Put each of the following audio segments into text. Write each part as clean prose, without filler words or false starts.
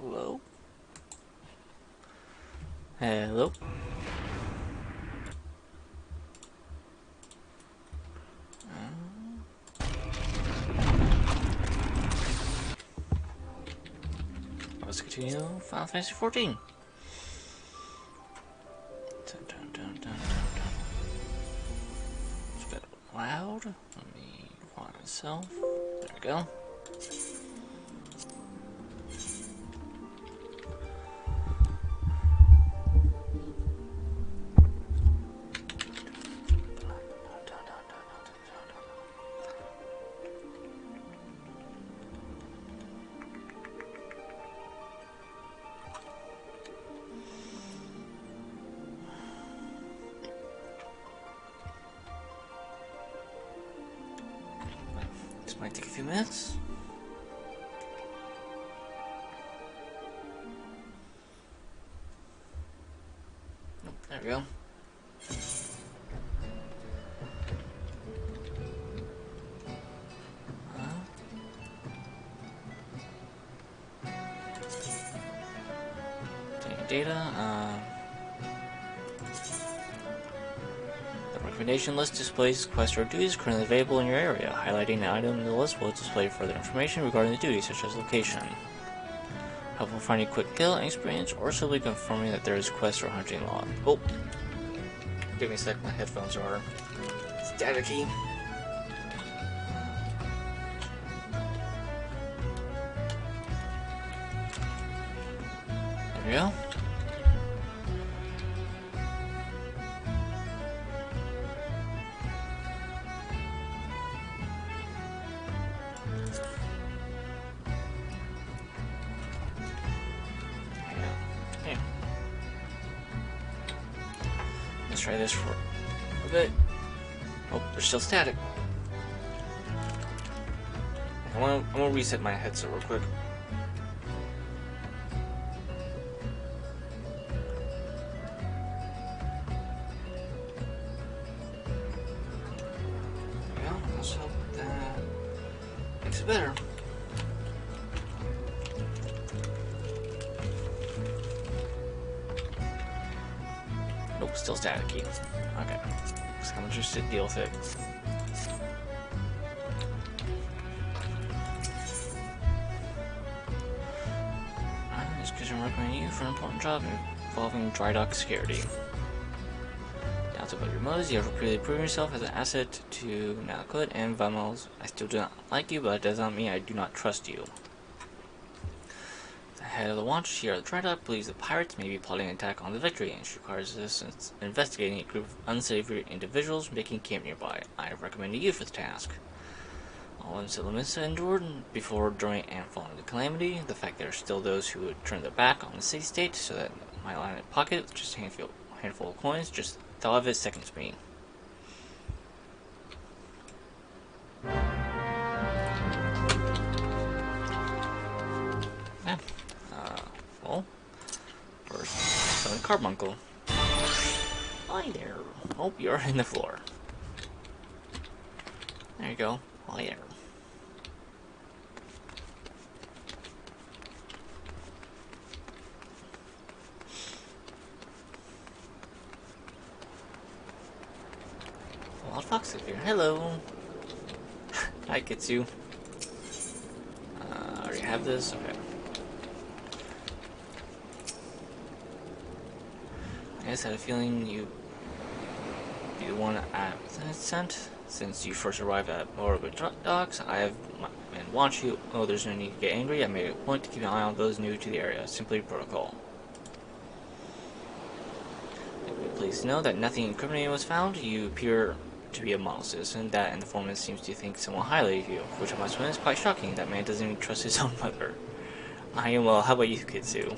Hello? Hello? Let's continue Final Fantasy 14. Dun, dun, dun, dun, dun, dun. It's a bit loud. Let me quiet myself. There we go. This might take a few minutes. Nope, there we go. Data. The recommendation list displays quests or duties currently available in your area. Highlighting an item in the list will display further information regarding the duty, such as location. Helpful finding quick kill and experience, or simply confirming that there is quest or hunting log. Oh, give me a sec. My headphones are staticky. There we go. Let's try this for a bit. Oh, they're still static. I'm gonna reset my headset real quick. There we go. Let's hope that makes it better. Nope, still staticky. Okay. So I'm just to deal with it. This gives recommending you for an important job involving dry dock security. Doubts about your motives, you have repeatedly proven yourself as an asset to Nalcud and Vamos. I still do not like you, but it does not mean I do not trust you. The head of the watch here at the dry dock believes the pirates may be plotting an attack on the Victory, and she requires assistance in investigating a group of unsavory individuals making camp nearby. I have recommended you for the task. All incidents endured before, during, and following the calamity. The fact there are still those who would turn their back on the city-state so that my line in pocket with just a handful of coins, just thought of it seconds me. Yeah. Well, first, summon Carbuncle. Hi there. Oh, you're in the floor. There you go. Hi there. Wild Fox up here. Hello. Hi, Kitsu. I already have this. Okay. I just had a feeling you'd be the one I sent. Since you first arrived at Motorwood Docks, I have and want you. Oh, there's no need to get angry. I made it a point to keep an eye on those new to the area. Simply protocol. Please know that nothing incriminating was found. You appear to be a model citizen. That and the foreman seems to think somewhat highly of you, which I must admit is quite shocking. That man doesn't even trust his own mother. I am well. How about you, Kitsu?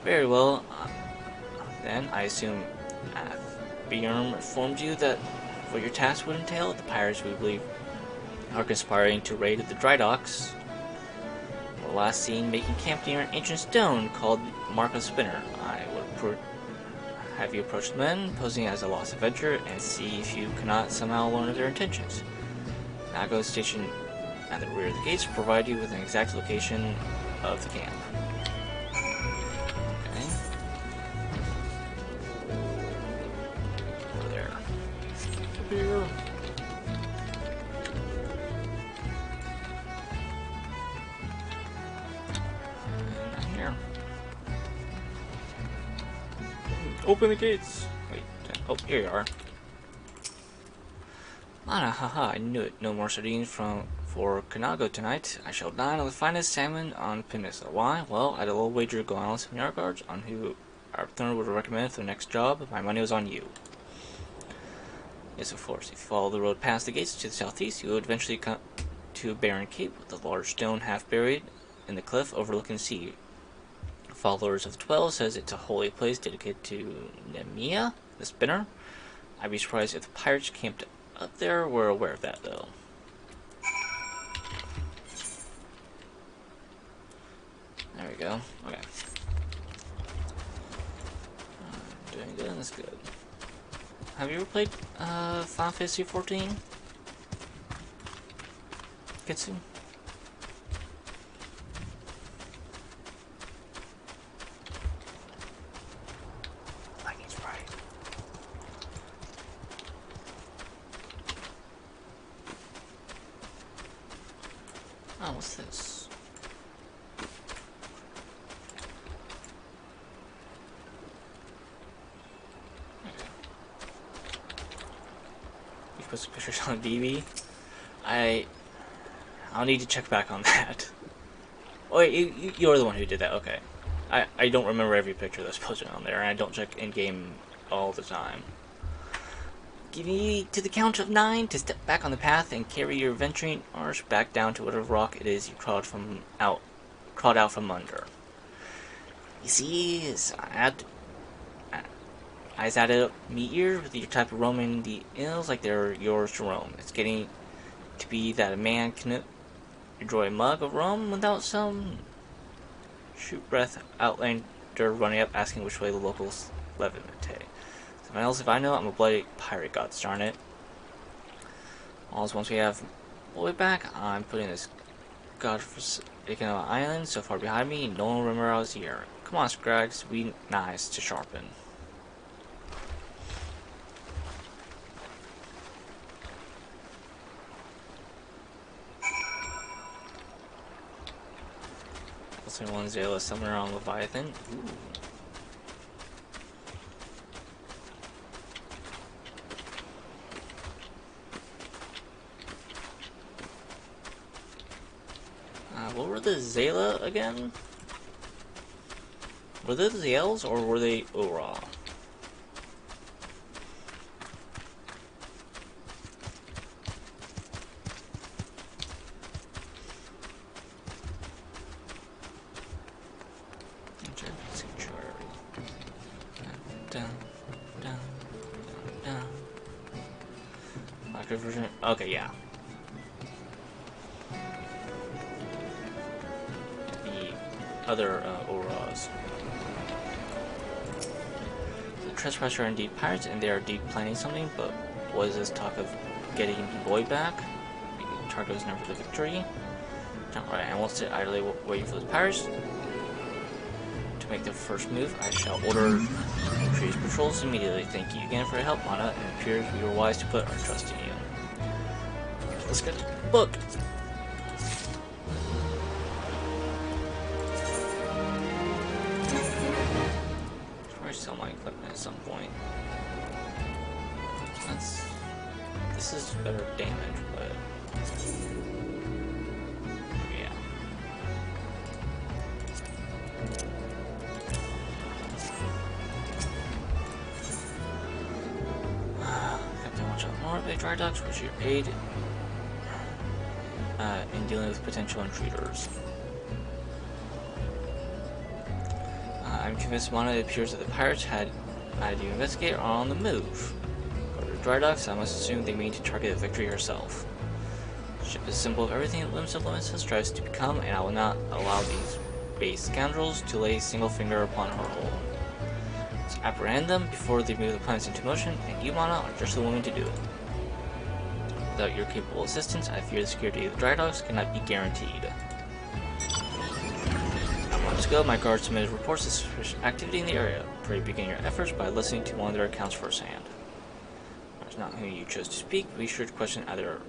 Very well. Then I assume Bjorn informed you that what your task would entail. The pirates, we believe, are conspiring to raid the dry docks. Were last seen making camp near an ancient stone called Mark of Spinner. I would have you approach the men, posing as a lost adventurer, and see if you cannot somehow learn of their intentions. Nago station at the rear of the gates to provide you with an exact location of the camp. Okay. Over there. Over here. And here. Open the gates! Wait, oh, here you are. Mana, haha, I knew it. No more sardines for Kanago tonight. I shall dine on the finest salmon on the peninsula. Why? Well, I had a little wager going on some yard guards on who our partner would recommend for the next job. My money was on you. Yes, of course. If you follow the road past the gates to the southeast, you will eventually come to a barren cape with a large stone half buried in the cliff overlooking the sea. Followers of the 12 says it's a holy place dedicated to Nemea, the spinner. I'd be surprised if the pirates camped up there. We're aware of that, though. There we go. Okay. Doing good. That's good. Have you ever played Final Fantasy 14? Kitsu? Oh, what's this? Okay. You put some pictures on BB. I'll need to check back on that. Oh, wait, you're the one who did that. Okay. I don't remember every picture that's posted on there, and I don't check in-game all the time. Give me to the count of 9 to step back on the path and carry your venturing arch back down to whatever rock it is you crawled out from under. You see, I added up meteors with your type of roaming the hills like they're yours to roam. It's getting to be that a man can enjoy a mug of rum without some shoot breath outlander running up asking which way the locals live in the day. Something else, if I know, I'm a bloody pirate, god darn it. Also, once we have Boy back, I'm putting this godforsaken island so far behind me, no one will remember I was here. Come on, Scrags, be nice to sharpen. Also, one Zayla somewhere on Leviathan. Ooh. What were the Zayla again? Were they the Zales or were they Ura? Version. Okay, yeah. The other auras. The Trespasser are indeed pirates, and they are indeed planning something. But what is this talk of getting Boy back? Target was never the victory. Alright, I won't sit idly waiting for the pirates to make their first move. I shall order trees patrols immediately. Thank you again for your help, Mana, and it appears we were wise to put our trust in you. Let's get the book. Probably sell my equipment at some point. This is better damage, but yeah. Have to watch out more of the dry docks, which you're paid in dealing with potential intruders. I'm convinced Mana, it appears that the pirates had you investigate are on the move. Go to dry docks, I must assume they mean to target the Victory herself. The ship is a symbol of everything that Limits of Limitless strives to become, and I will not allow these base scoundrels to lay a single finger upon her hold. So apprehend them before they move the planets into motion, and you, Mana, are just the woman to do it. With without your capable assistance, I fear the security of the dry docks cannot be guaranteed. Months ago, my guards submitted reports of suspicious activity in the area. Pray begin your efforts by listening to one of their accounts firsthand. That's not who you chose to speak. Be sure to question either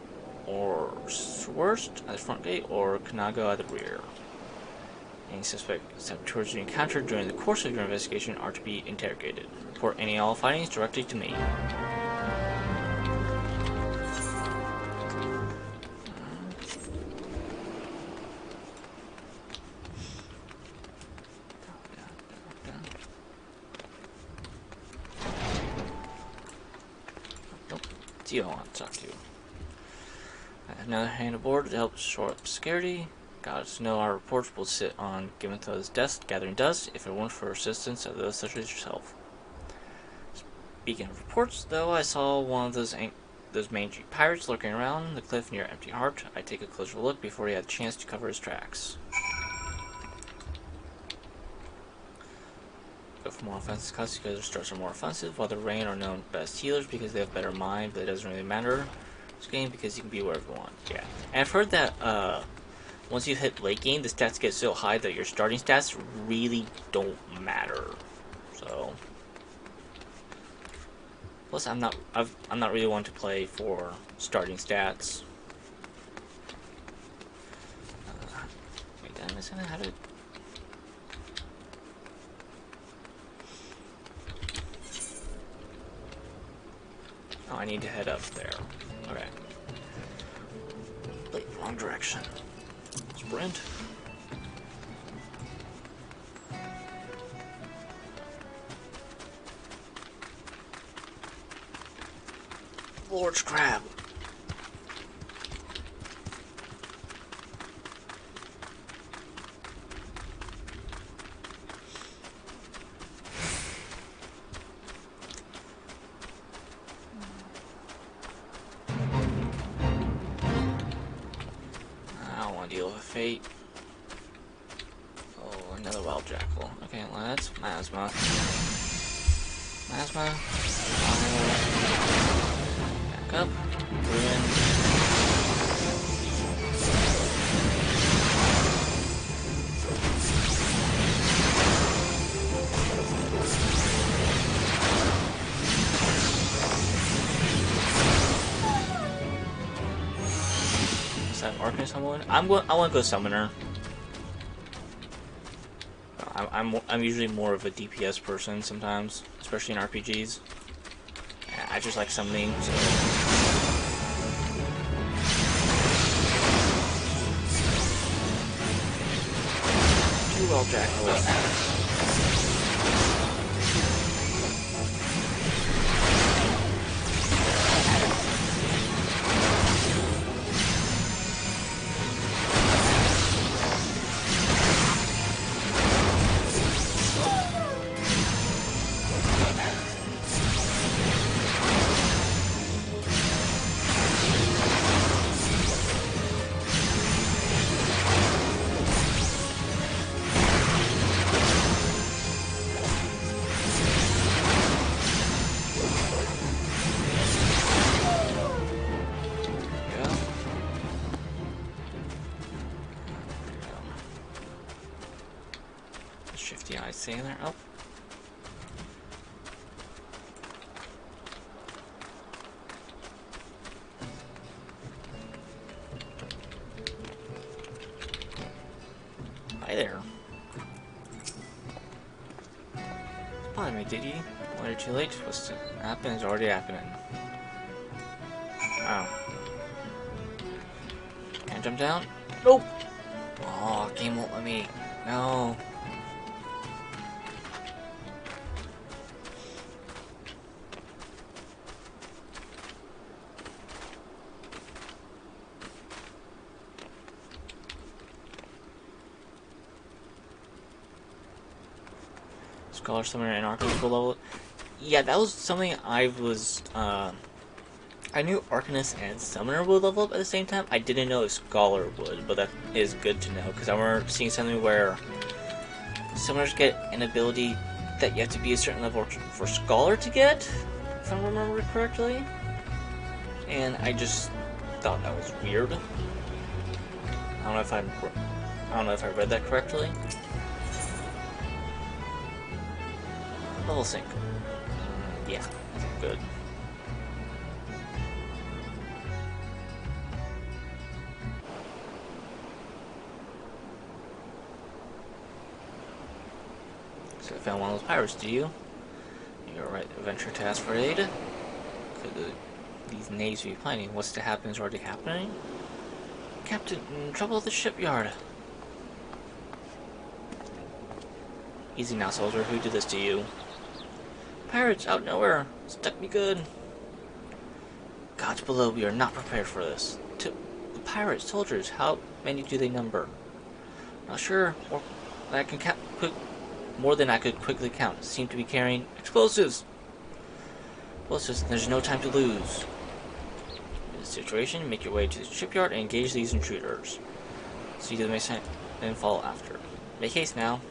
Worst at the front gate or Kanago at the rear. Any suspect saboteurs you encounter during the course of your investigation are to be interrogated. Report any and all findings directly to me. You don't want to talk to. I have another hand aboard to help shore up security. Got us to know our reports will sit on Gimentha's desk gathering dust if it weren't for assistance of those such as yourself. Speaking of reports, though, I saw one of those mangy pirates lurking around the cliff near Empty Heart. I take a closer look before he had a chance to cover his tracks. Go for more offensive cuts because their starts are more offensive, while the Rain are known best healers because they have better mind, but it doesn't really matter this game because you can be wherever you want. Yeah. And I've heard that once you hit late game, the stats get so high that your starting stats really don't matter. So plus I'm not really one to play for starting stats. Wait, did I miss anything? How to Oh, I need to head up there. Okay. Wait, wrong direction. Sprint. Lord's crab. Deal with fate. Oh, another wild jackal. Okay, let's Masma. Back up. Ruin. Arcanist someone? I want to go Summoner. I'm usually more of a DPS person sometimes, especially in RPGs. I just like summoning. So. Too well, Jackal. Shifty eyes staying there. Oh. Hi there. Probably me, did you? One or too late? What's to happen is already happening. Wow. Can't jump down? Nope! Oh, game won't let me. No. Scholar Summoner and Arcanist will level. Yeah, that was something I was. I knew Arcanist and Summoner would level up at the same time. I didn't know if Scholar would, but that is good to know because I remember seeing something where Summoners get an ability that you have to be a certain level for Scholar to get, if I remember correctly. And I just thought that was weird. I don't know if I read that correctly. Level sync. Yeah, good. So I found one of those pirates, do you? You're right, adventure task for aid. Could these knaves be planning? What's to happen is already happening? Captain, trouble at the shipyard. Easy now, soldier. Who did this to you? Pirates out nowhere. Stuck me good. Gods below, we are not prepared for this. The pirates, soldiers, how many do they number? Not sure. More than I could quickly count. Seem to be carrying explosives. There's no time to lose. In this situation, make your way to the shipyard and engage these intruders. See to the main and follow after. Make haste now.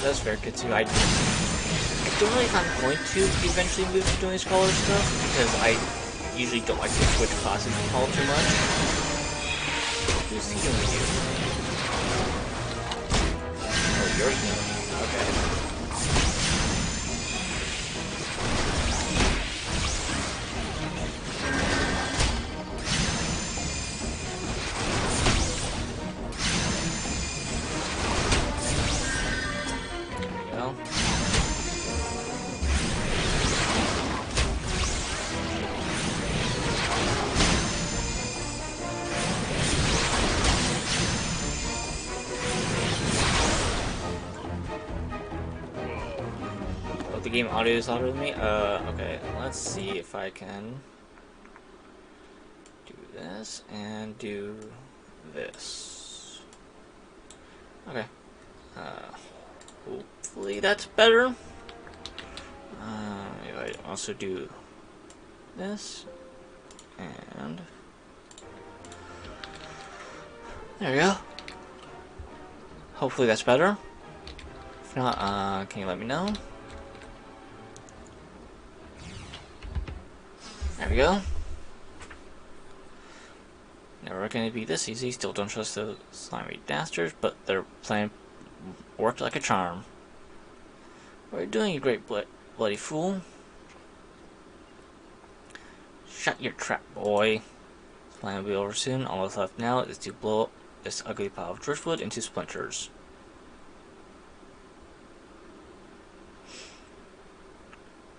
That's fair, too. I don't really think I'm going to eventually move to doing scholar stuff, because I usually don't like to switch classes all too much. Who's healing you? Oh, you're healing. Okay. The game audio is louder than me? Okay, let's see if I can do this and do this. Okay. Hopefully that's better. I also do this and there we go. Hopefully that's better. If not, can you let me know? There we go. Never gonna be this easy. Still don't trust the slimy dastards, but their plan worked like a charm. What are you doing, you great bloody fool? Shut your trap, boy. This plan will be over soon. All that's left now is to blow up this ugly pile of driftwood into splinters.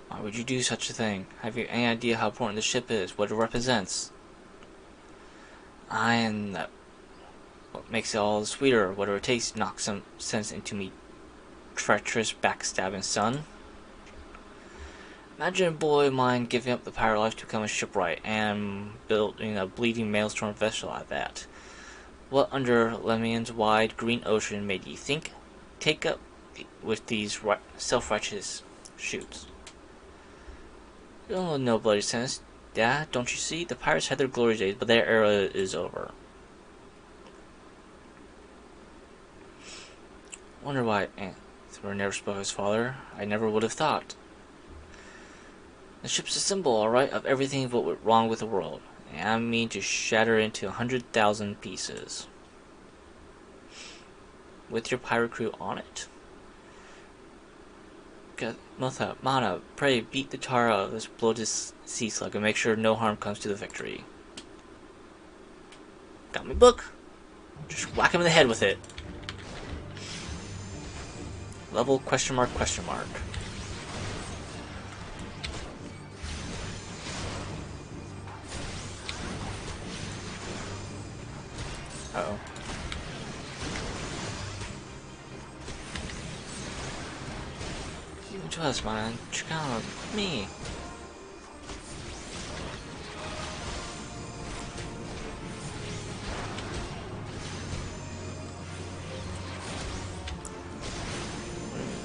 Why would you do such a thing? Have you any idea how important this ship is? What it represents? And what makes it all the sweeter? Whatever it takes to knock some sense into me, treacherous, backstabbing son. Imagine a boy of mine giving up the pirate life to become a shipwright and building a bleeding maelstrom vessel at that. What under Lemon's wide green ocean made you think? Take up with these self-righteous shoots. You don't know no bloody sense. Yeah, don't you see? The pirates had their glory days, but their era is over. Wonder why Thor never spoke of his father. I never would have thought. The ship's a symbol, alright, of everything that went wrong with the world. And I mean to shatter it into 100,000 pieces. With your pirate crew on it? Motha, Mana, pray beat the tar out of this bloated sea slug and make sure no harm comes to the victory. Got my book. Just whack him in the head with it. Level question mark question mark. Uh-oh. You to us, man. Check out me.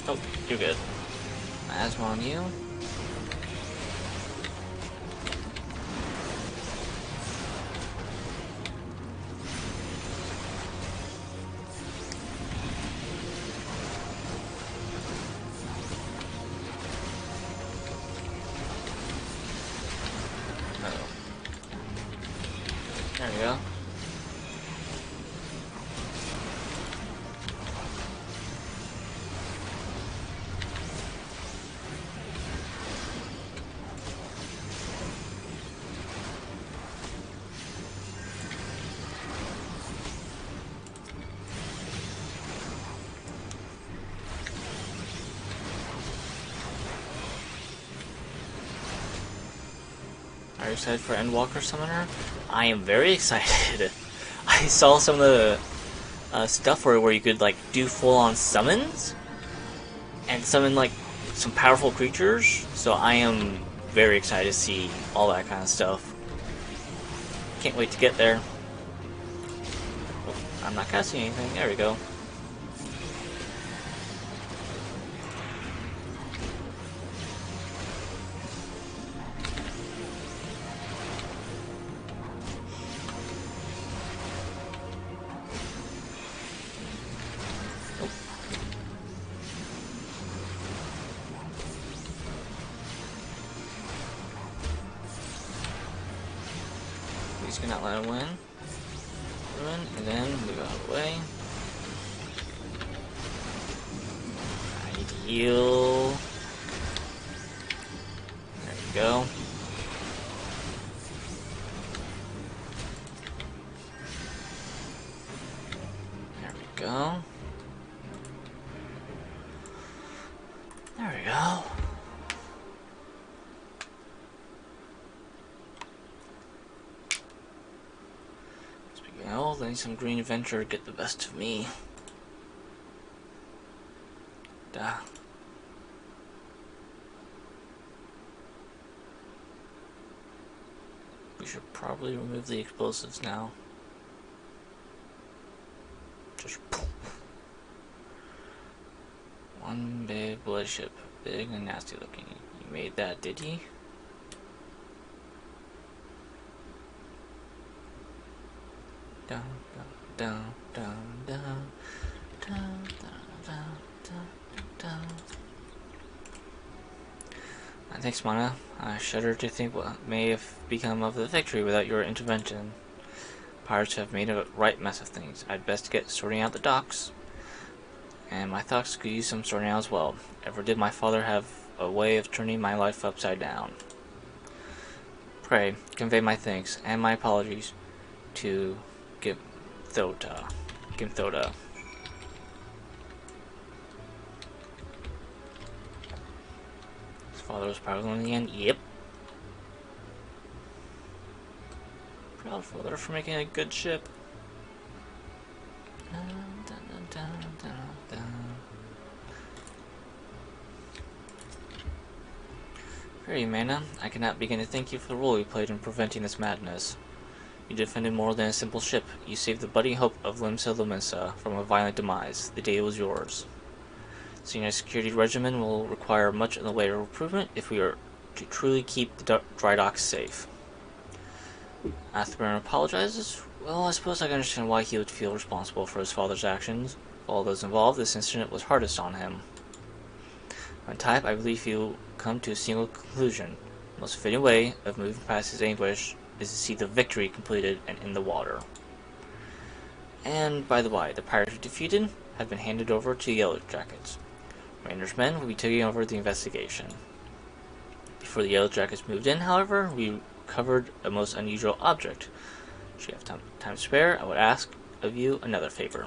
Oh, you're good. Asthma on you. Uh-oh. There we go. Are you excited for Endwalker Summoner? I am very excited. I saw some of the stuff where you could like do full-on summons and summon like some powerful creatures. So I am very excited to see all that kind of stuff. Can't wait to get there. Oh, I'm not casting anything. There we go. He's gonna let him win. And then move out of the way. I need to heal. There we go. There we go. There we go. Letting some green adventure get the best of me. Duh. We should probably remove the explosives now. Just poof. One big blood ship. Big and nasty looking. You made that, did you? Down, down, down, down, down, down, down, down, down. Thanks, Mana. I shudder to think what may have become of the victory without your intervention. Pirates have made a right mess of things. I'd best get sorting out the docks. And my thoughts could use some sorting out as well. Ever did my father have a way of turning my life upside down? Pray, convey my thanks and my apologies to Gimthota. His father was powerful in the end? Yep. Proud father for making a good ship. Very Mana, I cannot begin to thank you for the role you played in preventing this madness. You defended more than a simple ship. You saved the budding hope of Limsa Limsa from a violent demise. The day was yours. The senior security regimen will require much in the way of improvement if we are to truly keep the dry docks safe. Athbaron apologizes. Well, I suppose I can understand why he would feel responsible for his father's actions. For all those involved, this incident was hardest on him. On type, I believe he'll come to a single conclusion. The most fitting way of moving past his anguish is to see the victory completed and in the water. And, by the way, the pirates we defeated have been handed over to Yellow Jackets. Rainer's men will be taking over the investigation. Before the Yellow Jackets moved in, however, we recovered a most unusual object. Should you have time to spare, I would ask of you another favor.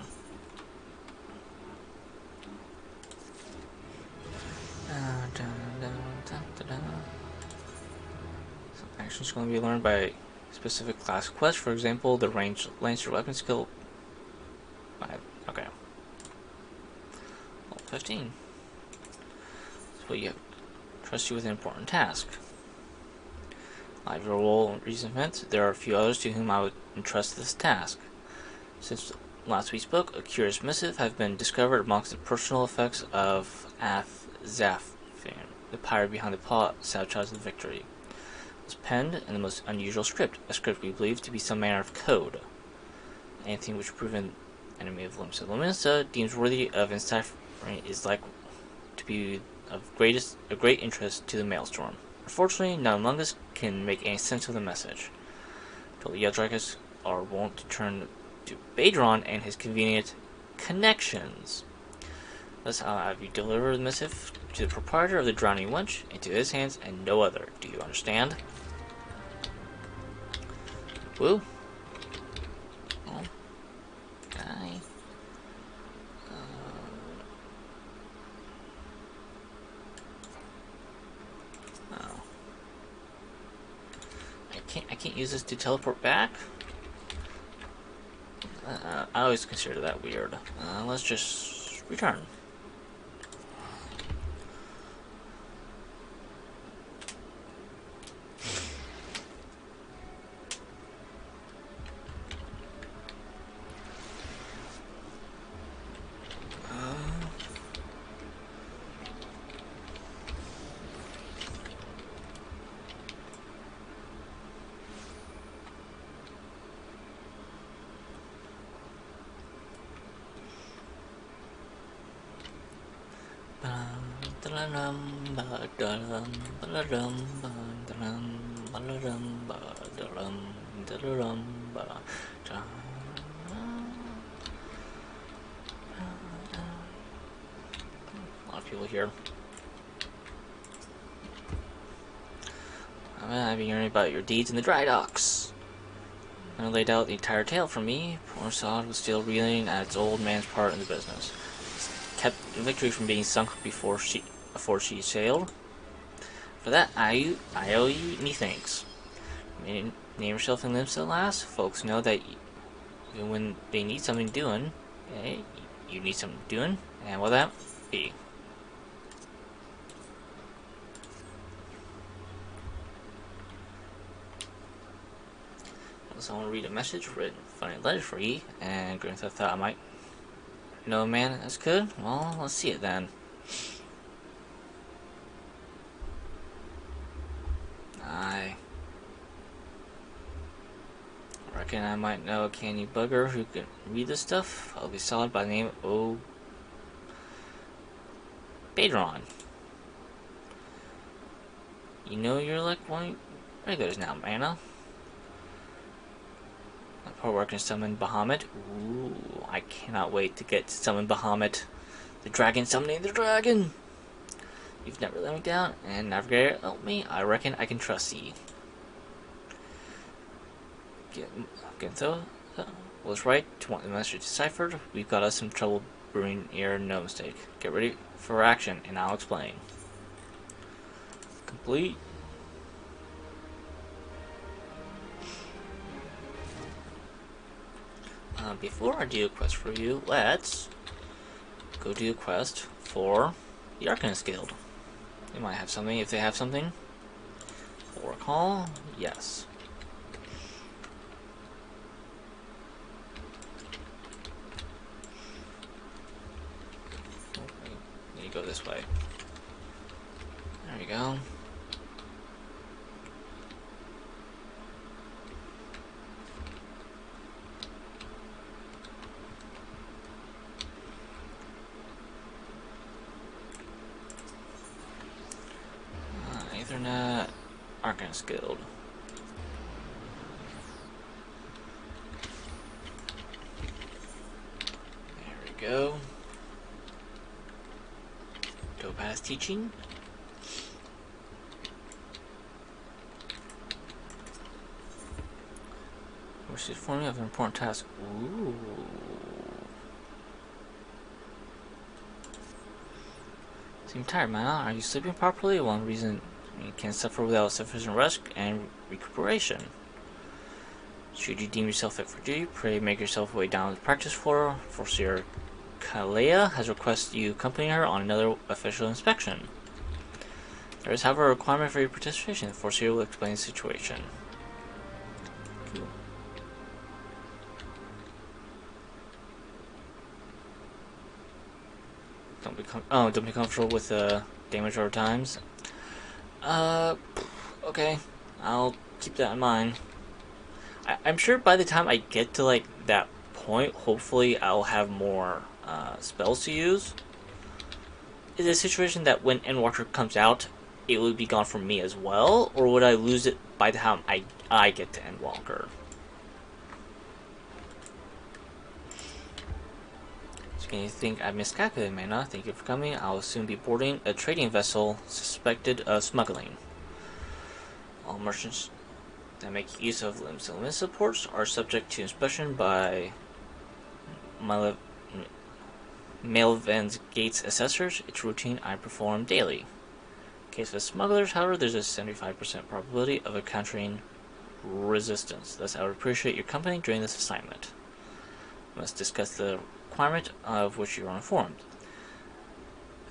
Some actions going to be learned by specific class quest. For example, the ranged Lancer weapon skill. Okay. Level 15. So you have trust you with an important task. I have your role in recent events. There are a few others to whom I would entrust this task. Since last we spoke, a curious missive has been discovered amongst the personal effects of XIV, the pirate behind the plot sabotaged the victory. It was penned in the most unusual script, a script we believe to be some manner of code. Anything which proves an enemy of Luminsa deems worthy of enciphering is likely to be of great interest to the Maelstrom. Unfortunately, none among us can make any sense of the message. Till the Yeldrakas are wont to turn to Badron and his convenient connections. Thus, I'll have you deliver the missive to the proprietor of the Drowning Wench into his hands and no other. Do you understand? Woo. Oh. Guy. Oh. I can't use this to teleport back? I always consider that weird. Let's just return. A lot of people here. I've been hearing about your deeds in the dry docks. When I laid out the entire tale for me, poor Sod was still reeling at its old man's part in the business. It's kept the victory from being sunk before she sailed. For that, I owe you many thanks. Name yourself in Limsa, lass. Folks know that even when they need something doing, you need something doing, and what that be. So I want to read a message written funny letter for you, and Grand Theft thought I might know a man that's good. Well, let's see it then. I reckon I might know a canny bugger who can read this stuff. I'll be solid by the name of Badron. You know you're like one of regulars now, Mana. My poor work can summon Bahamut. Ooh, I cannot wait to get to summon Bahamut. The dragon summoning the dragon! You've never let me down, and Navigator help me. I reckon I can trust ye. Gintho was right to want the message deciphered. We've got us some trouble brewing here, no mistake. Get ready for action, and I'll explain. Complete. Before I do a quest for you, let's go do a quest for the Arcanist Guild. They might have something, if they have something. Work Hall, yes. Need to go this way. There we go. Ethernet, Arcanist Guild. There we go. Topaz teaching. Which is forming of an important task. Ooh. Seem tired, man. Are you sleeping properly? One reason you can suffer without sufficient rest and recuperation. Should you deem yourself fit for duty, pray make yourself way down the practice floor. Forseer Kalea has requested you accompany her on another official inspection. There is, however, a requirement for your participation. Forseer will explain the situation. Cool. Don't be comfortable with damage over times. Okay, I'll keep that in mind. I'm sure by the time I get to like that point, hopefully I'll have more spells to use. Is it a situation that when Endwalker comes out, it would be gone from me as well, or would I lose it by the time I get to Endwalker? Can you think I miscalculated, Mana? Thank you for coming. I will soon be boarding a trading vessel suspected of smuggling. All merchants that make use of limit supports are subject to inspection by Mailvan's Gates assessors. It's routine I perform daily. In case of smugglers, however, there's a 75% probability of encountering resistance. Thus, I would appreciate your company during this assignment. We must discuss the requirement of which you are informed.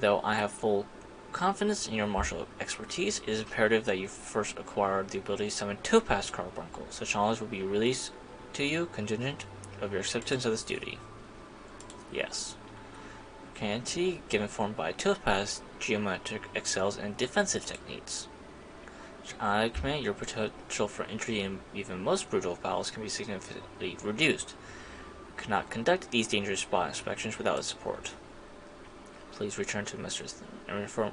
Though I have full confidence in your martial expertise, it is imperative that you first acquire the ability to summon Topaz Carbuncle. Such knowledge will be released to you contingent of your acceptance of this duty. Yes. Canty, given form by Topaz, geometric excels in defensive techniques. I command your potential for injury in even most brutal battles can be significantly reduced. Cannot conduct these dangerous spot inspections without its support. Please return to Mistress for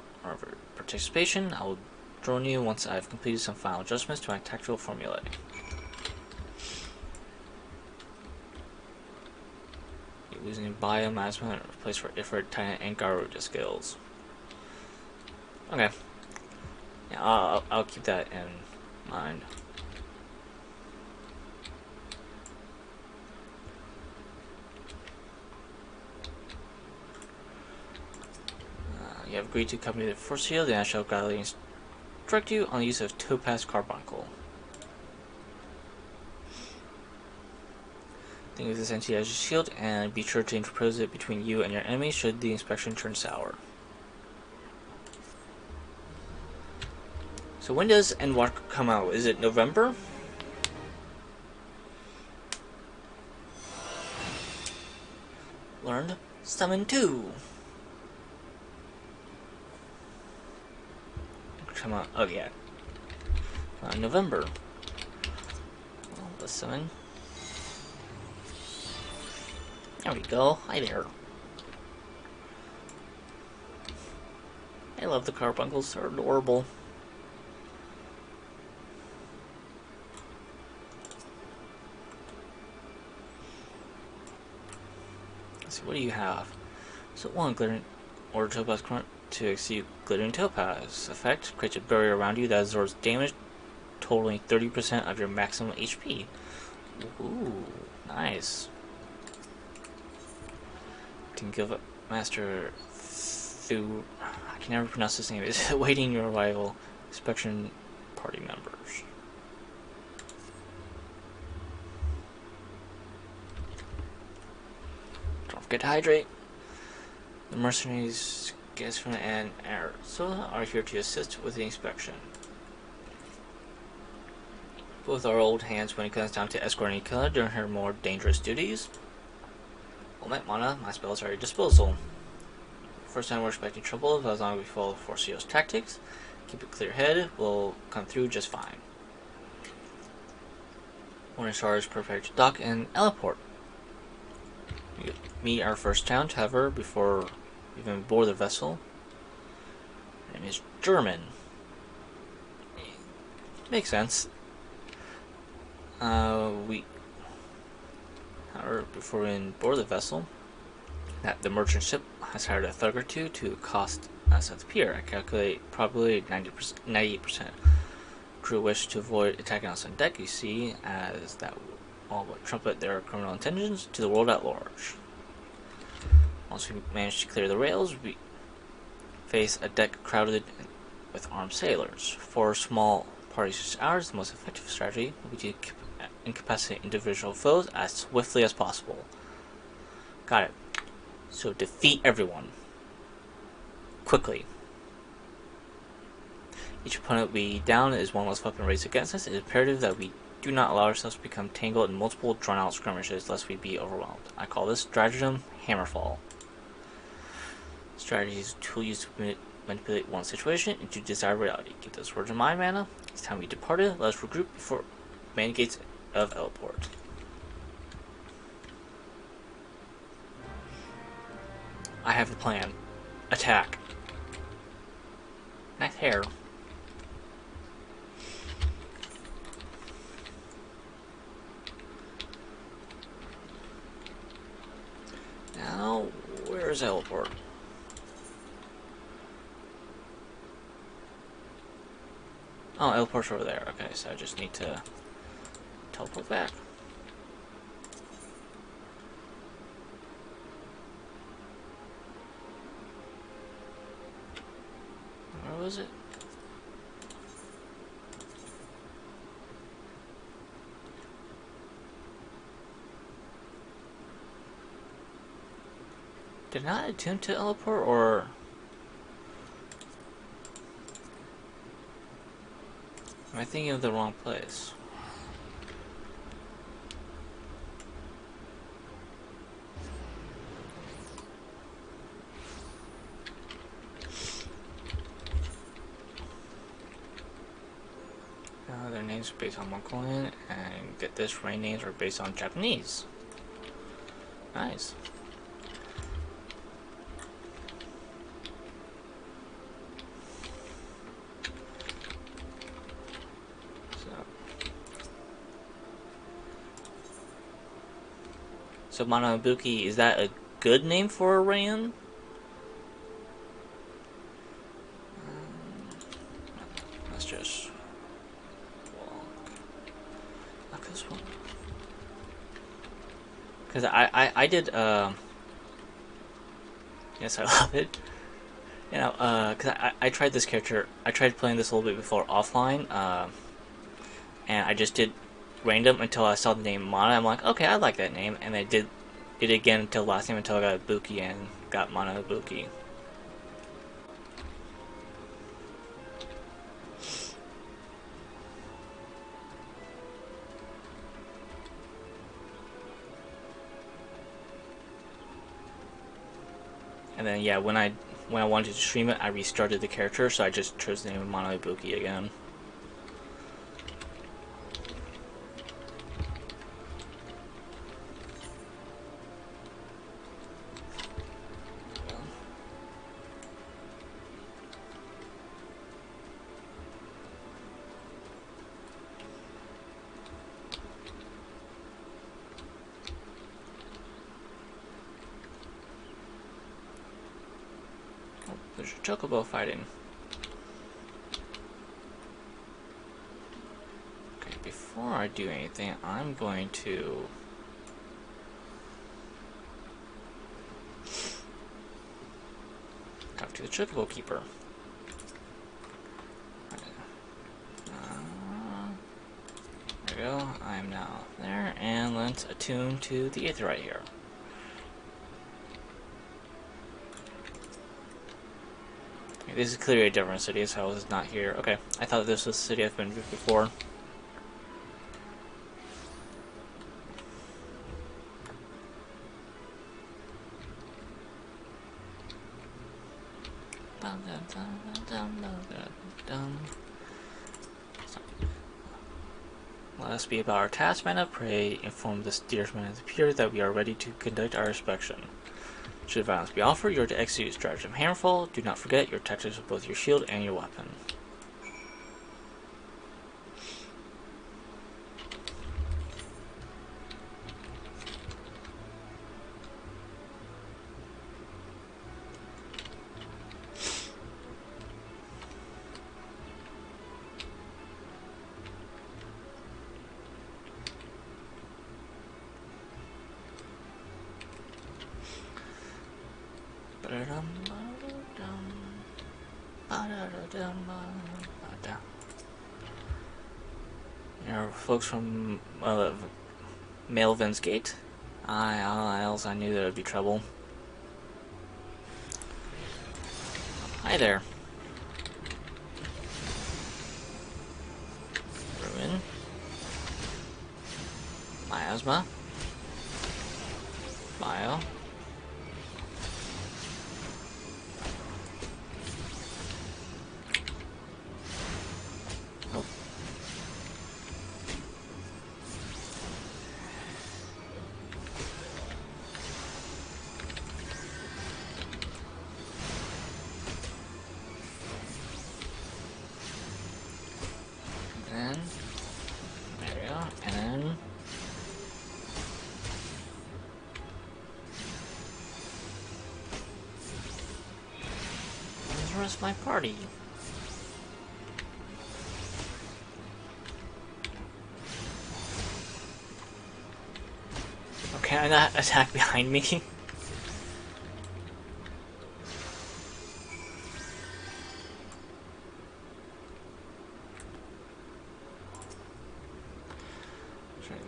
participation. I will join you once I have completed some final adjustments to my tactical formulae. You're losing biomanagement replaced for Ifrit, Titan, and Garuda skills. Okay. Yeah, I'll keep that in mind. You have agreed to accompany the Force Shield, and I shall gladly instruct you on the use of Topaz Carbuncle. Think of this entity as your shield, and be sure to interpose it between you and your enemy should the inspection turn sour. So when does Endwalker come out? Is it November? Learned Summon 2. Come on. Oh yeah. November. Well, let's summon. There we go. Hi there. I love the carbuncles. They're adorable. Let's see. What do you have? So one glittering or Topaz current. To exceed glittering topaz effect, creates a barrier around you that absorbs damage totaling 30% of your maximum HP. Ooh, nice. Can give up Master through. I can never pronounce his name. Is awaiting your arrival. Inspection party members. Don't forget to hydrate. The mercenaries. Guests from and Arizona are here to assist with the inspection. Both are old hands when it comes down to escorting each other during her more dangerous duties. Well, Mana, my spells are at your disposal. First time we're expecting trouble, but as long as we follow Forcio's tactics, keep a clear head, we'll come through just fine. Morning Star is prepared to dock and teleport. We meet our first town, however, before even board the vessel. Her name is German. Makes sense. Before we board the vessel, that the merchant ship has hired a thug or two to accost us at the pier. I calculate probably 98%. Crew wish to avoid attacking us on deck, you see, as that all but trumpet their criminal intentions to the world at large. Once we manage to clear the rails, we face a deck crowded with armed sailors. For small parties such as ours, the most effective strategy will be to incapacitate individual foes as swiftly as possible. Got it. So defeat everyone. Quickly. Each opponent we down is one less weapon raised against us. It is imperative that we do not allow ourselves to become tangled in multiple drawn-out skirmishes, lest we be overwhelmed. I call this stratagem Hammerfall. Strategy is a tool used to manipulate one situation into desired reality. Give those words in mind, mana. It's time we departed. Let us regroup before main gates of Elport. I have a plan. Attack. Nice hair. Now, where's Elport? Oh, Elport's over there. Okay, so I just need to teleport back. Where was it? Did I not attune to Elport, or... am I thinking of the wrong place? Their names are based on Mongolian, and get this, rain names are based on Japanese. Nice. So Monobuki, is that a good name for a rain? Let's just walk this one. Because I did, yes, I love it. You know, because I tried this character, I tried playing this a little bit before offline, and I just did random until I saw the name Mana. I'm like, okay, I like that name, and I did it again until last name until I got Buki and got Mana Buki. And then yeah, when I wanted to stream it, I restarted the character, so I just chose the name of Mana Buki again. There's a chocobo fighting. Okay, before I do anything, I'm going to talk to the chocobo keeper. There we go. I am now there, and let's attune to the Aetheryte here. This is clearly a different city, so I was not here. Okay, I thought this was the city I've been to before. Let us be about our task, mana. Pray inform the steersman of the pier that we are ready to conduct our inspection. Should violence be offered, you are to execute stratagem Hammerfall. Do not forget your tactics with both your shield and your weapon. There are folks from Melvin's Gate. I knew there would be trouble. Hi there. Ruin. Miasma. Bio. Oh. And there we go. And then where's the rest of my party? Can I not attack behind me? Trying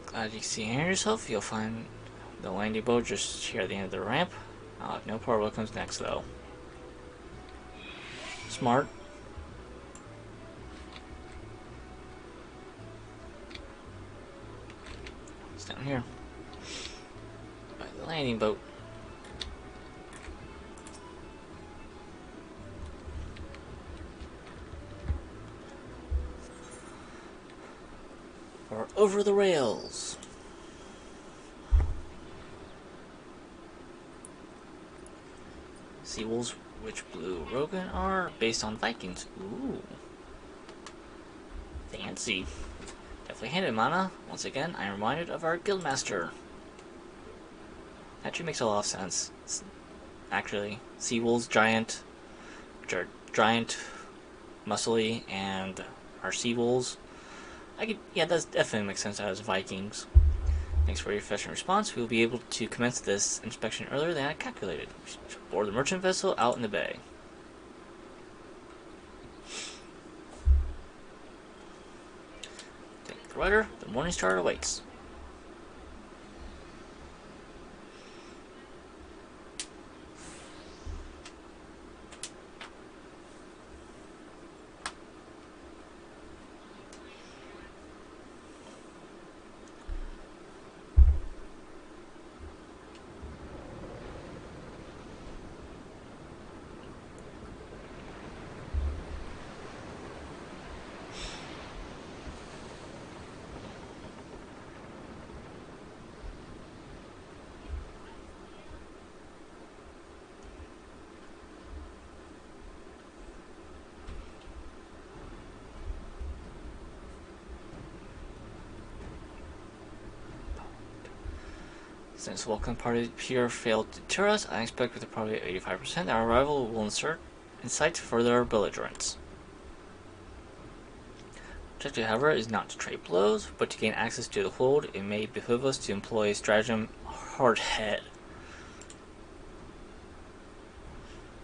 Glad you see yourself. You'll find the landing boat just here at the end of the ramp. I'll have no part what comes next though. Smart. It's down here. By the landing boat. Or over the rails. Seawolves which blue Rogan are based on Vikings. Ooh. Fancy. Definitely handed, mana. Once again, I'm reminded of our guildmaster. Actually makes a lot of sense. Actually, Seawolves, giant, which are giant, muscly, and our Seawolves. Yeah, that definitely makes sense as Vikings. Thanks for your efficient response. We will be able to commence this inspection earlier than I calculated. We should board the merchant vessel out in the bay. Thank the rudder. The morning star awaits. Since welcome party here failed to deter us, I expect with a probability of 85% our arrival will incite further belligerence. Objective, however, is not to trade blows, but to gain access to the hold. It may behoove us to employ stratagem hardhead.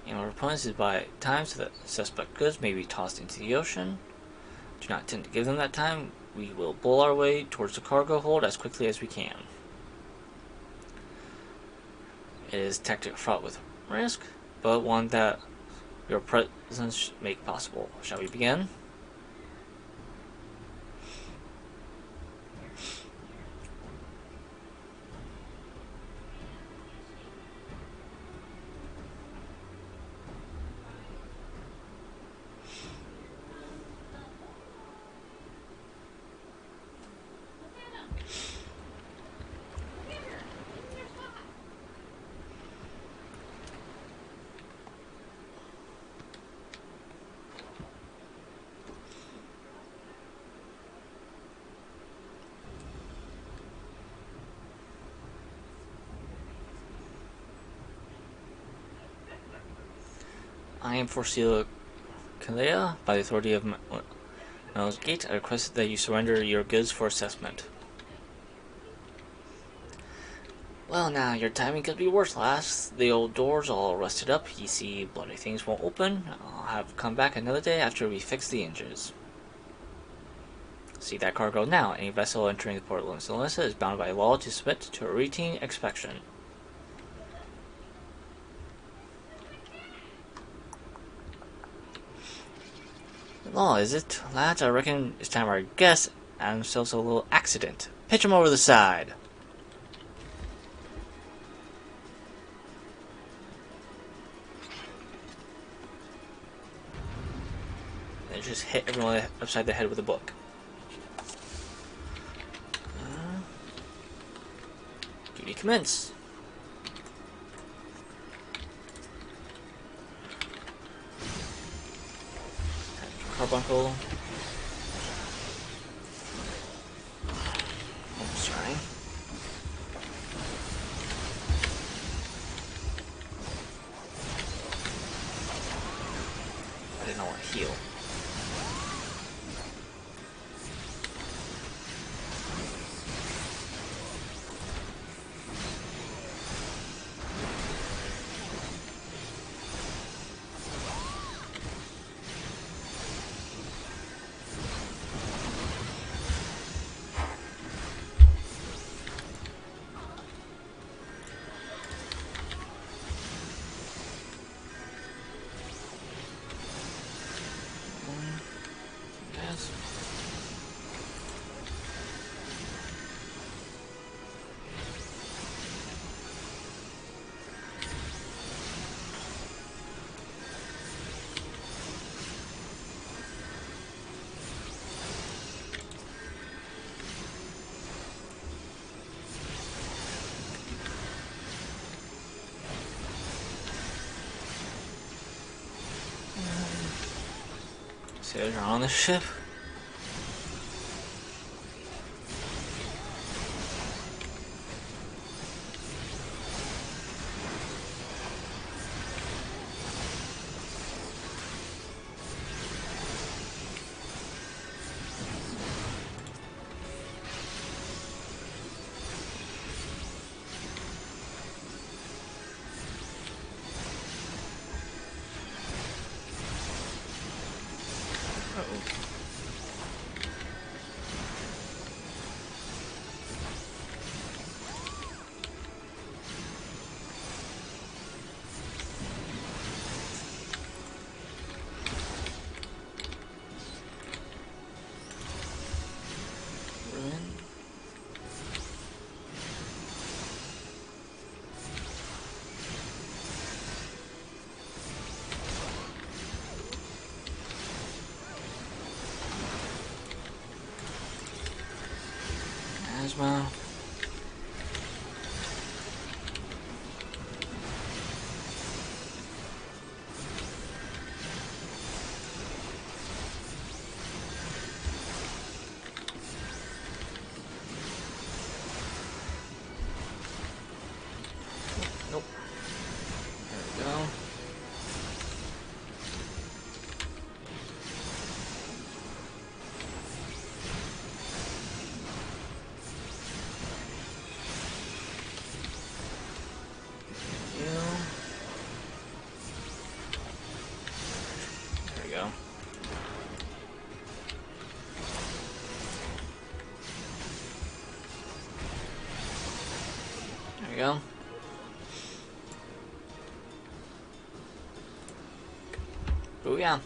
And our opponents is by time so that suspect goods may be tossed into the ocean. Do not intend to give them that time. We will bull our way towards the cargo hold as quickly as we can. It is tactic fraught with risk, but one that your presence make possible. Shall we begin? I am for Seal Kalea. By the authority of Mel's Gate, I request that you surrender your goods for assessment. Well, now, your timing could be worse, lass. The old door's all rusted up. You see, bloody things won't open. I'll have come back another day after we fix the engines. See that cargo now. Any vessel entering the port of Linsalissa is bound by law to submit to a routine inspection. Law, is it? Lads, I reckon it's time our guest had himself a little accident. Pitch him over the side. And just hit everyone upside the head with a book. Duty commence. Carbuncle. Oh, sorry. I didn't want to heal. Sailors are on the ship. Asthma. Nope. There we go. Go. There we go. Booyah.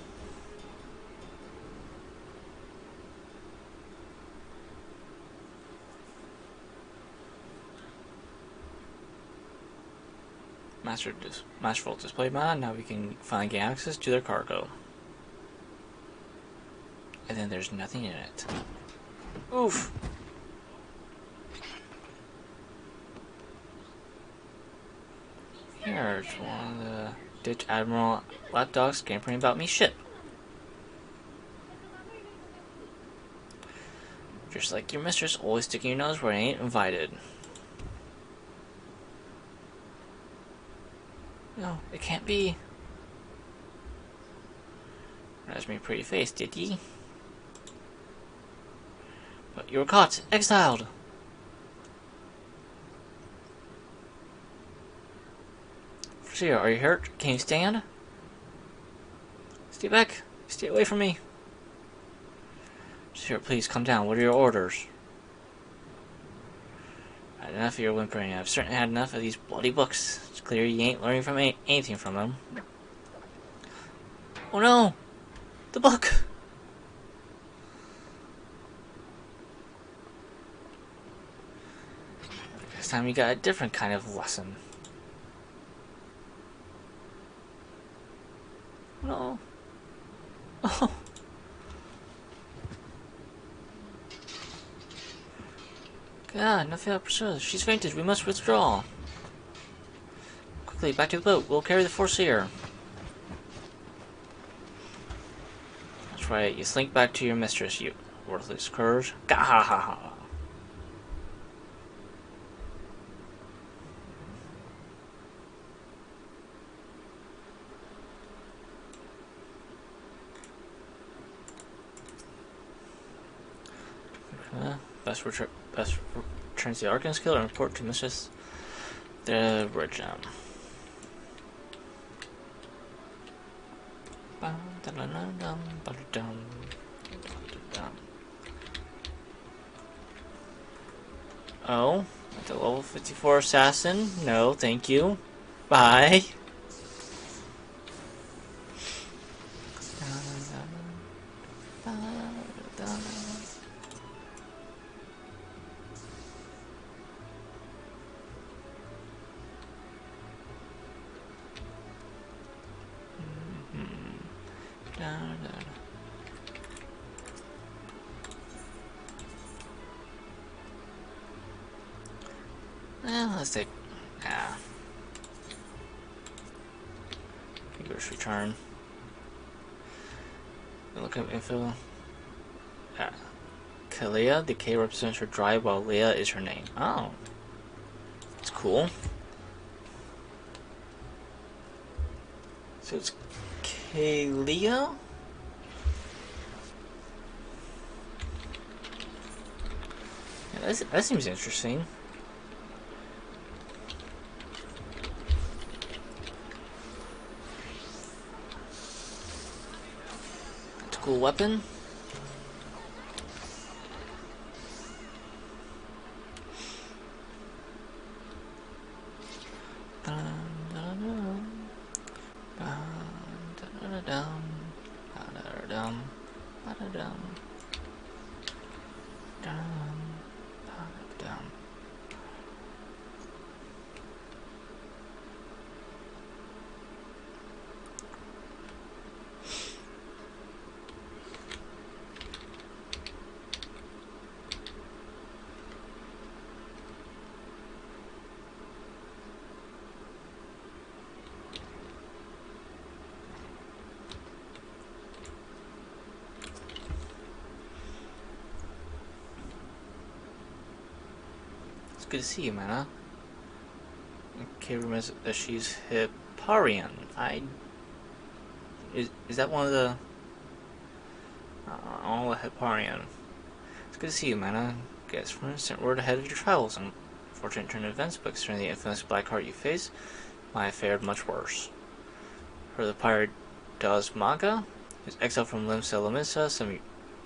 Masterful display mod. Now we can finally gain access to their cargo. And then there's nothing in it. Oof. Here's one of the Ditch Admiral lapdogs scampering about me ship. Just like your mistress, always sticking your nose where I ain't invited. No, it can't be. That's me pretty face, did ye? But you were caught, exiled. Overseer, are you hurt? Can you stand? Stay back. Stay away from me. Overseer, please come down. What are your orders? I had enough of your whimpering. I've certainly had enough of these bloody books. It's clear you ain't learning from anything from them. Oh no! The book! This time you got a different kind of lesson. No. Oh. God, nothing up pursues. She's fainted. We must withdraw. Quickly, back to the boat. We'll carry the force here. That's right. You slink back to your mistress, you worthless curs. Gah-ha-ha-ha. Best returns the Arcane skill and report to Mistress the Bridge. Oh, the level 54 assassin? No, thank you. Bye. Let's take. Vigorous return. Look up info. Kalia, the K represents her drive, while Leah is her name. Oh, that's cool. So it's Kalia. Yeah, that seems interesting. That's a cool weapon. Good to see you, Mana. Okay, remember that she's Hipparian. Is that one of the all Hipparian? It's good to see you, Mana. Guess from sent word ahead of your travels. Unfortunate turn of events, but concerning the infamous black heart you face, might have fared much worse. Heard the pirate Das Maga, who's exiled from Limsa Lamisa some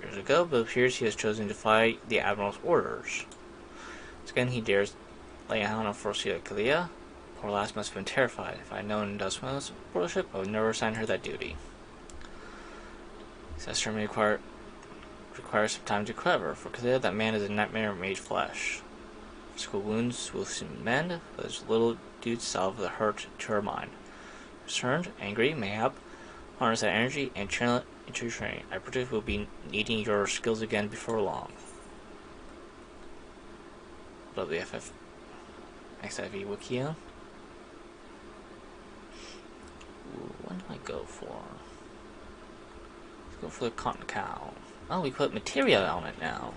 years ago, but it appears he has chosen to defy the Admiral's orders. Again, he dares lay a hand on Forcia Kalia. Poor lass must have been terrified. If I had known Dusma's aboard the ship, I would never assign her that duty. Success may require some time to recover. For Kalia, that man is a nightmare made flesh. Physical wounds will soon mend, but there's little due to salve the hurt to her mind. Concerned, angry, mayhap, harness that energy and channel it into your training. I predict we'll be needing your skills again before long. WFF XIV Wikia. What do I go for? Let's go for the cotton cow. Oh, we put material on it now.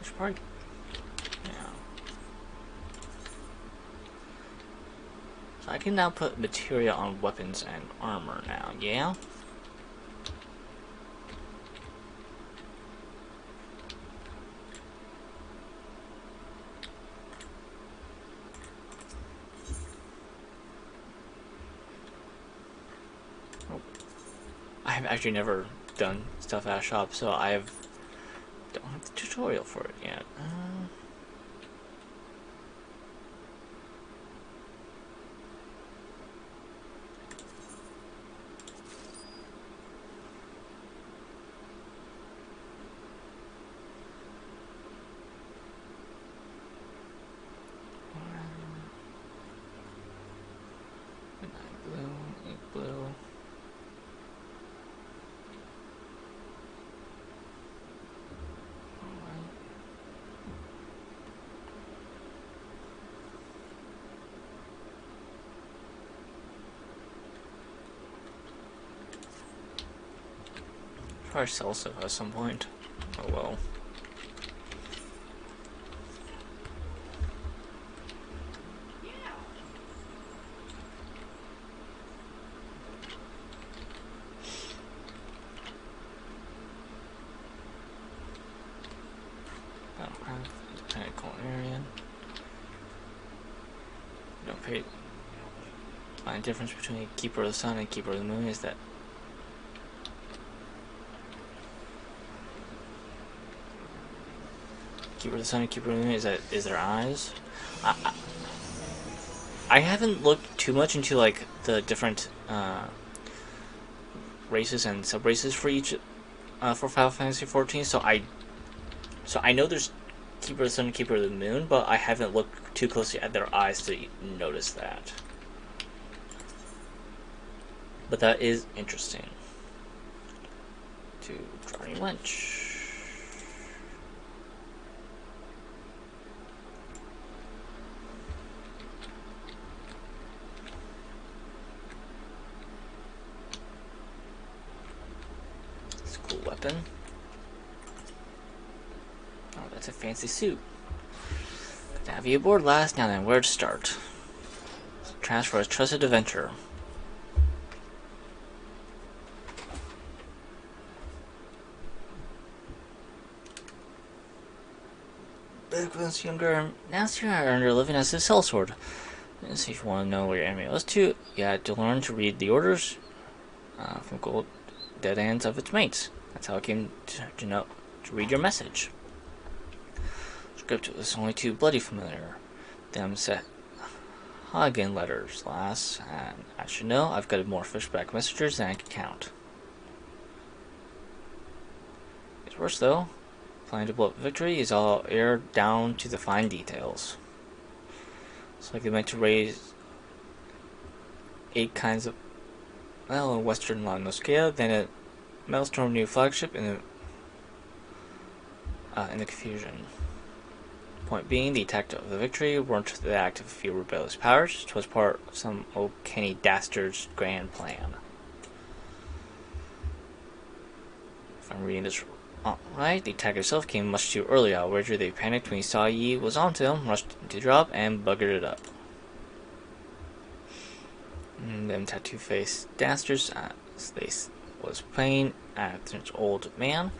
should probably, yeah. So I can now put materia on weapons and armor now, yeah? Oh. I have actually never done stuff at a shop, so I don't have the tutorial for it yet. Blue. Probably sell stuff at some point. Oh well. I don't have independent culinarian. Don't pay. The difference between Keeper of the Sun and Keeper of the Moon is that Keeper of the Sun and Keeper of the Moon is their eyes. I haven't looked too much into like the different races and sub races for each for Final Fantasy XIV. So I know there's Keeper of the Sun and Keeper of the Moon, but I haven't looked too closely at their eyes to notice that. But that is interesting. To Drawing Wench. It's a cool weapon. Oh, that's a fancy suit. Good to have you aboard, last. Now then, where to start? Transfer as trusted adventurer. Back when I was younger, now you are under living as a sellsword. And see if you want to know where your enemy was to. You had to learn to read the orders from gold dead ends of its mates. That's how I came to read your message. Script was only too bloody familiar. Them set Hagen letters, lass, and I should know I've got more fishback messengers than I can count. It's worse though. Planning to blow up victory is all aired down to the fine details. It's like they meant to raise 8 kinds of, well, a Western London scale, then a Maelstrom new flagship in the confusion. Point being, the attack of the victory weren't the act of a few rebellious powers. 'Twas part of some old Kenny dastard's grand plan. If I'm reading this right, the attack itself came much too early. However, they panicked when he saw ye was onto him, rushed into drop, and buggered it up. And them tattoo-faced dastards, they was playing at an old man.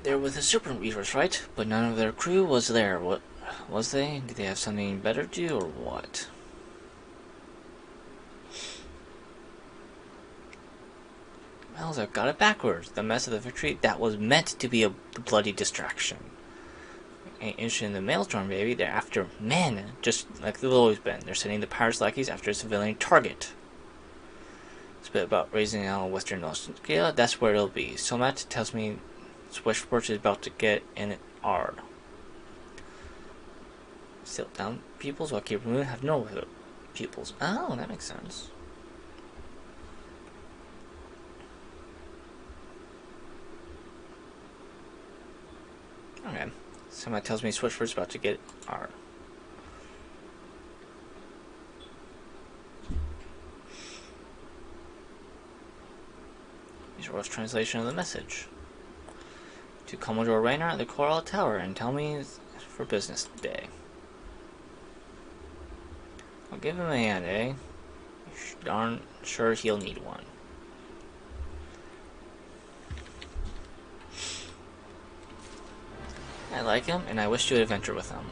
They were with the Serpent Weavers, right? But none of their crew was there. What was they? Did they have something better to do, or what? Well, I've got it backwards. The mess of the victory, that was meant to be a bloody distraction. Ain't interested in the Maelstrom, baby. They're after men, just like they've always been. They're sending the pirates' lackeys after a civilian target. It's a bit about raising out Western Australia. That's where it'll be. So Matt tells me Swishport is about to get in it hard. Still down pupils while Keeper Moon have no pupils. Oh, that makes sense. Okay. Somebody tells me Switchford's about to get R. Here's a rough translation of the message. to Commodore Raynor at the Coral Tower and tell me for business today. I'll give him a hand, eh? Darn sure he'll need one. I like him, and I wish to adventure with him.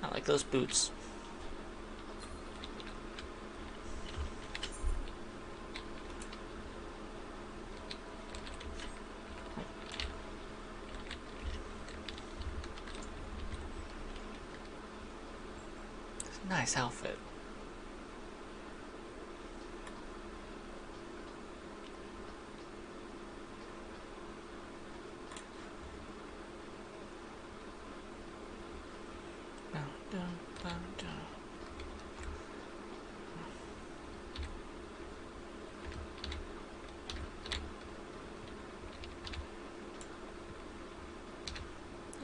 I like those boots. It's a nice outfit.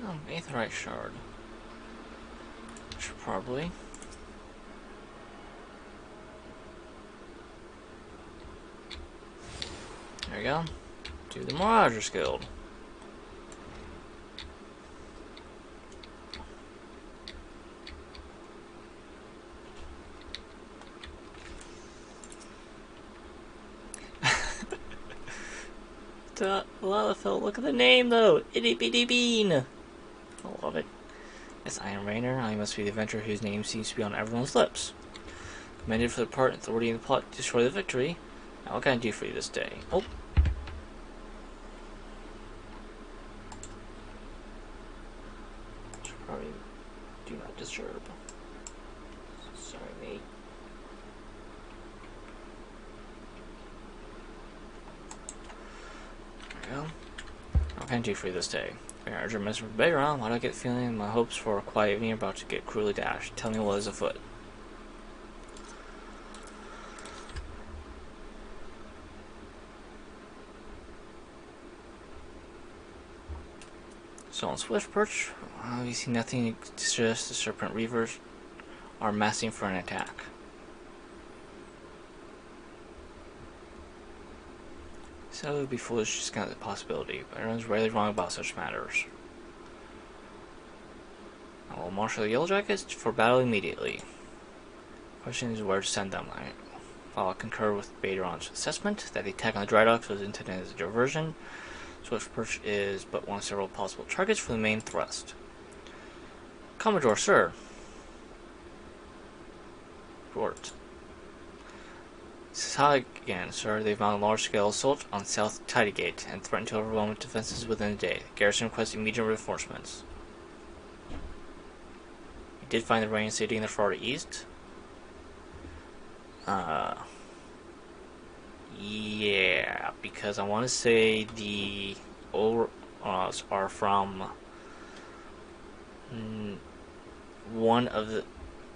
Oh, Aetherite shard. Should probably. There we go. To the Mirager's Guild. Lalafell, look at the name though! Itty bitty bean! I love it. Yes, I am Raynor. I must be the adventurer whose name seems to be on everyone's lips. Commended for the part and authority in the plot to destroy the victory. Now, what can I do for you this day? Oh! Should probably do not disturb. Sorry, mate. There we go. What can I do for you this day? I urge your message for better on. Why do I get the feeling my hopes for a quiet evening are about to get cruelly dashed? Tell me what is afoot. So on Swift Perch, we see nothing to suggest the Serpent Reavers are massing for an attack. So it would be foolish to discount the possibility, but everyone's rarely wrong about such matters. I will marshal the Yellow Jackets for battle immediately. Question is where to send them. I'll concur with Baderon's assessment that the attack on the Dry Docks was intended as a diversion. Swift Perch is but one of several possible targets for the main thrust. Commodore, sir. Report. Hi again, sir. They've mounted a large-scale assault on South Tidygate and threatened to overwhelm its defenses within a day. The garrison requests immediate reinforcements. You did find the Rain City in the far east? Yeah, because I want to say the Overalls are from one of the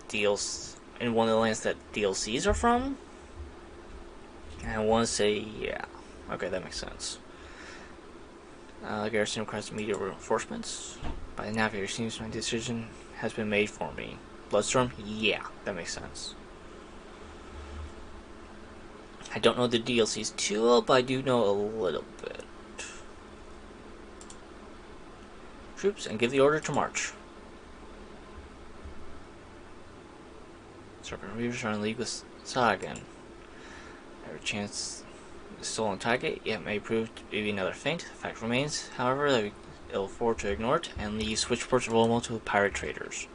deals in one of the lands that DLCs are from. And I want to say, yeah. Okay, that makes sense. Garrison requests immediate reinforcements. By the navigator, seems my decision has been made for me. Bloodstorm? Yeah, that makes sense. I don't know the DLCs too well, but I do know a little bit. Troops, and give the order to march. Serpent Reavers are in league with Sagan. Every chance the stolen target yet may prove to be another feint. The fact remains, however, that we ill afford to ignore it and leave Switchport's vulnerable to pirate traders.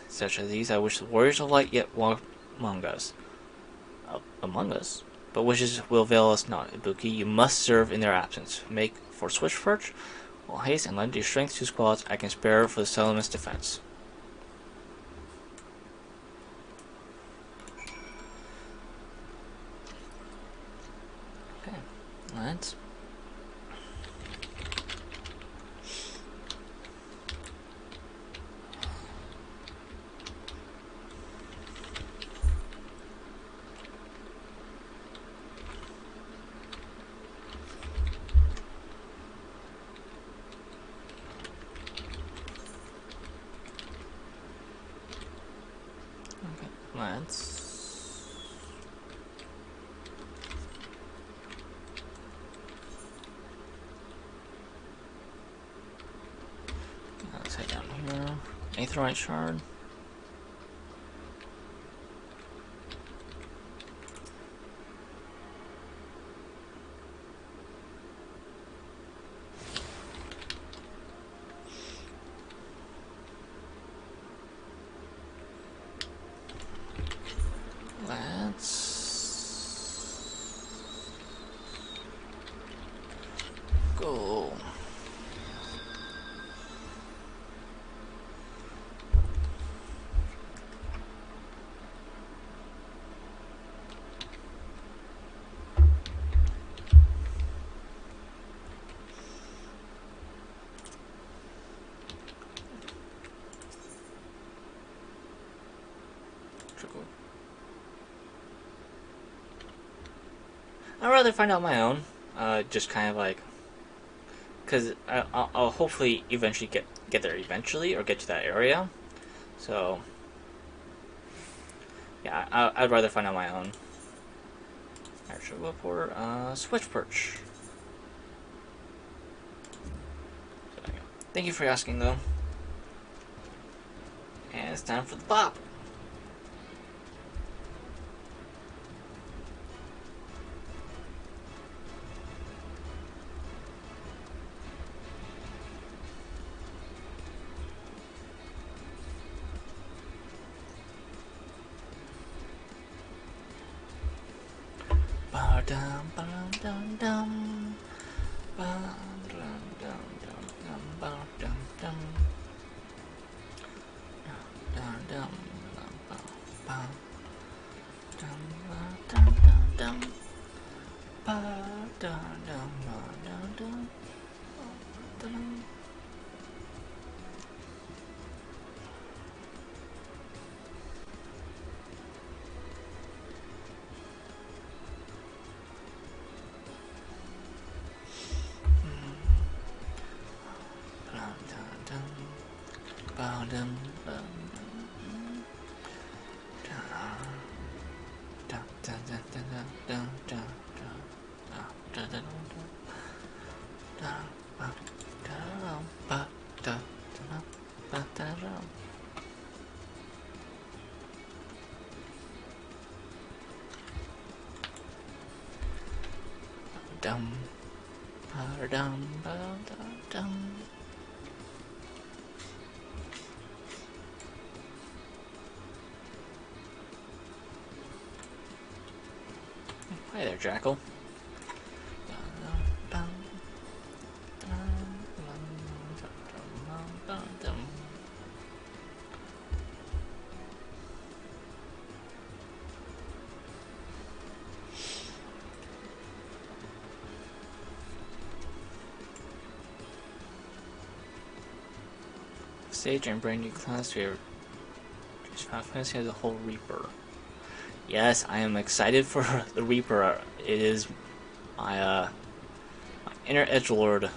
Such as these, I wish the warriors of light yet walk among us. Among us? But wishes will avail us not. Ibuki, you must serve in their absence. Make for Switchport, all haste, and lend your strength to squads I can spare for the settlement's defense. Okay, let's. No. Aetherite shard. Let's go. I'd rather find out my own. Just kind of like, because I'll hopefully eventually get there eventually, or get to that area. So yeah, I'd rather find out my own. Alright, should go for switch perch. So, yeah. Thank you for asking though. And it's time for the pop. Ba-dum, ba-dum, dum, dum. Ba-dum, dum, dum, dum, ba-dum, dum. Dum, dum, dum, ba, dum, ba-dum, dum, dum. Ba-dum, dum, ba-dum, dum. Ba-dum. Dum, ba-dum, ba-dum. Hi there, Jackal. Stage and brand new class here. Final Fantasy has a whole Reaper. Yes, I am excited for the Reaper. It is my inner edgelord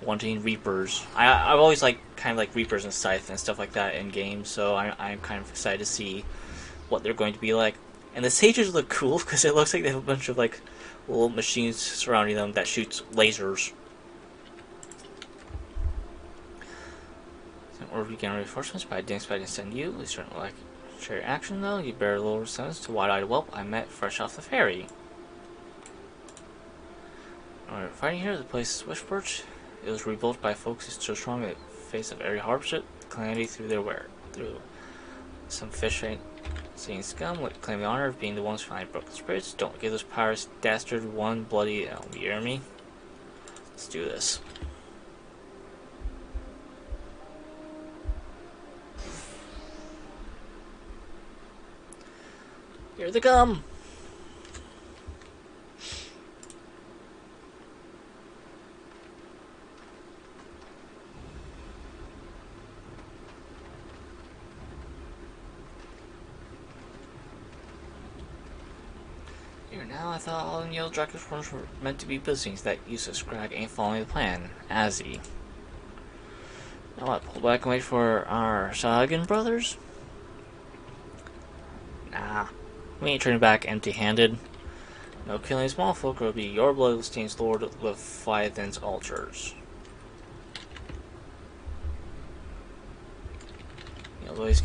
wanting Reapers. I've always kind of like Reapers and Scythe and stuff like that in games, so I'm kind of excited to see what they're going to be like. And the sages look cool because it looks like they have a bunch of like little machines surrounding them that shoots lasers. Or regain reinforcements, but I didn't expect to send you. We certainly like share your action though. You bear a little resemblance to wide-eyed whelp I met fresh off the ferry. Alright, fighting here, the place is Wishperch. It was rebuilt by folks who stood strong in the face of every hardship, calamity through their wear. Through some fish ain't seeing scum would claim the honor of being the ones who find broken spirits. Don't give those pirates dastard one bloody elm, you hear me? Let's do this. Here they come! Here now, I thought all the Yellow Dragon's forms were meant to be buildings. That useless scrag ain't following the plan. Azzy. Now what, pull back and wait for our Sagan brothers? Nah. We ain't turning back empty-handed. No killing small folk will be your bloodstains Lord Leviathan's altars. Otherwise,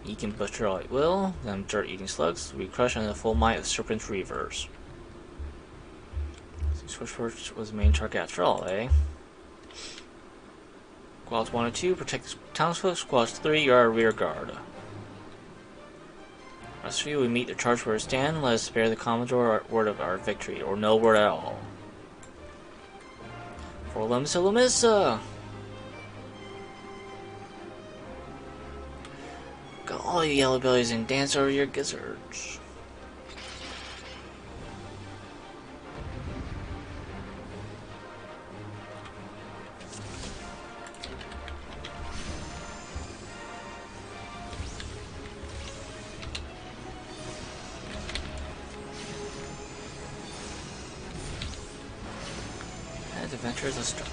he can butcher all at will. Them dirt-eating slugs. We crush under the full might of Serpent Reavers. Switchforge was the main target after all, eh? Squads 1 and 2, protect the townsfolk. Squads 3, you're our rear guard. Rest of you, we meet the charge where it stand. Let us spare the Commodore word of our victory, or no word at all. For Lemsa Lemissa! Got all you yellow bellies and dance over your gizzards. Adventures of Star.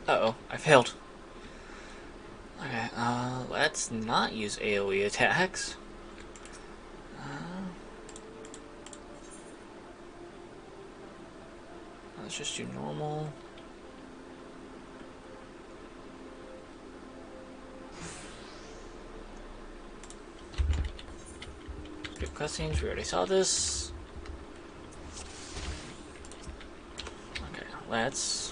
Uh-oh, I failed. Okay, let's not use AoE attacks. Let's just do normal. Skip cutscenes, we already saw this. Okay, let's...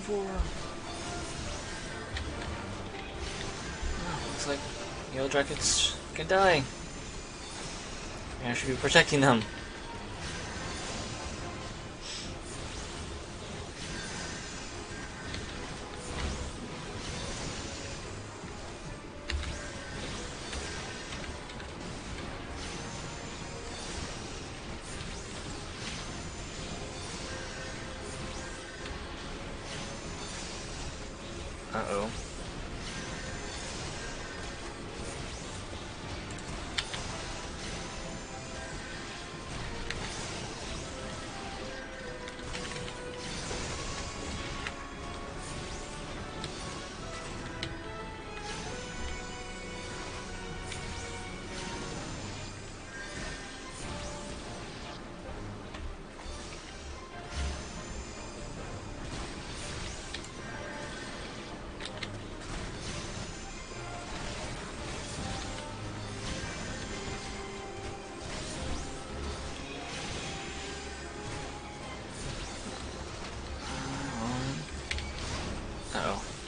For looks like yellow jackets can die. I should be protecting them. Uh-oh.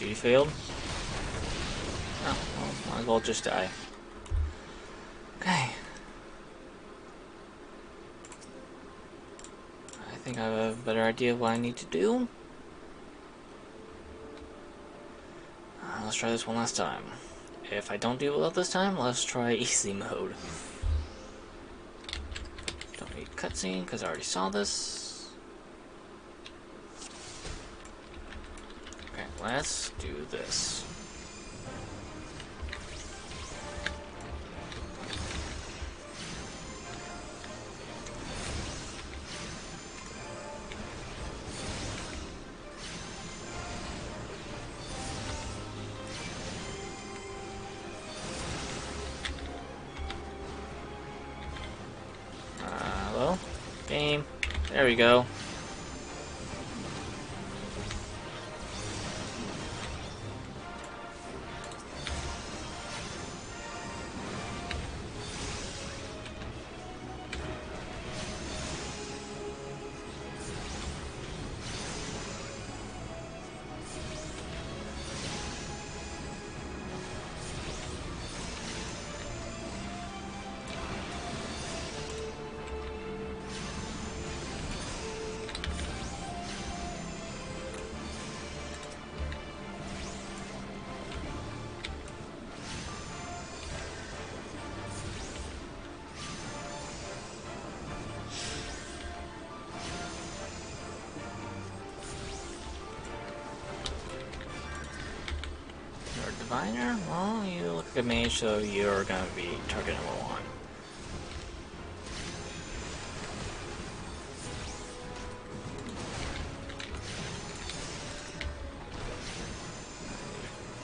Duty failed. Oh, well, might as well just die. Okay. I think I have a better idea of what I need to do. Let's try this one last time. If I don't do well this time, let's try easy mode. Don't need cutscene because I already saw this. Okay, let's do this. Hello? Game. There we go. Diviner? Well, you look like a mage, so you're gonna be target number 1.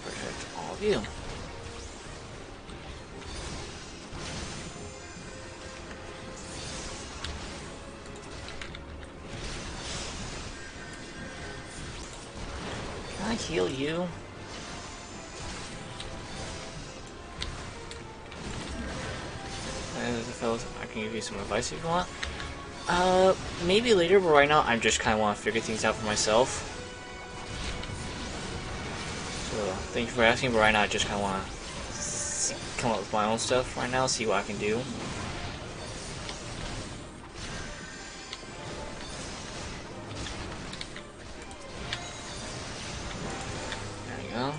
Protect all of you. Can I heal you? Fellas, I can give you some advice if you want. Maybe later, but right now I just kind of want to figure things out for myself. So, thank you for asking, but right now I just kind of want to come up with my own stuff right now, see what I can do. There we go.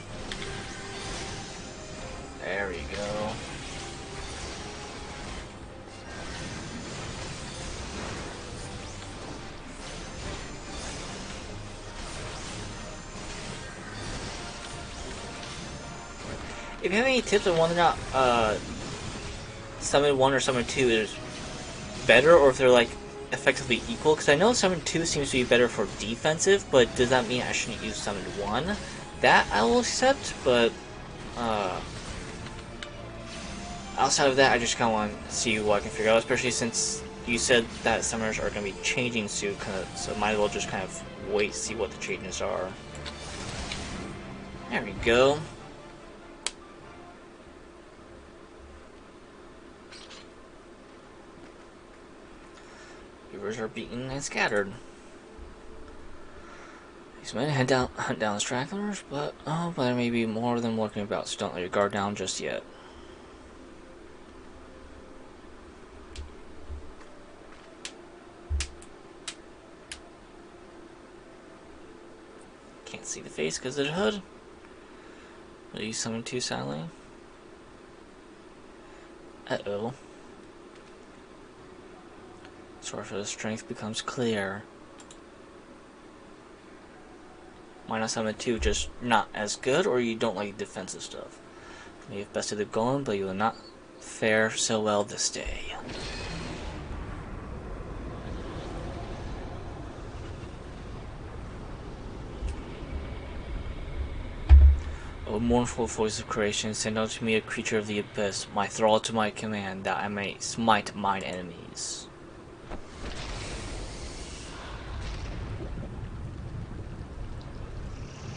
There we go. If you have any tips on whether or not Summon 1 or Summon 2 is better, or if they're like effectively equal, because I know Summon 2 seems to be better for defensive, but does that mean I shouldn't use Summon 1? That I will accept, but outside of that, I just kind of want to see what I can figure out, especially since you said that summoners are going to be changing soon, so might as well just kind of wait, see what the changes are. There we go. Rivers are beaten and scattered. These men hunt down stragglers, but there may be more of them lurking about, so don't let your guard down just yet. Can't see the face because of the hood. Will you summon 2 silently? Uh-oh. Source of strength becomes clear. Why not summon 2, just not as good, or you don't like defensive stuff? You may have bested the golem, but you will not fare so well this day. O mournful voice of creation, send unto me a creature of the abyss, my thrall to my command, that I may smite mine enemies.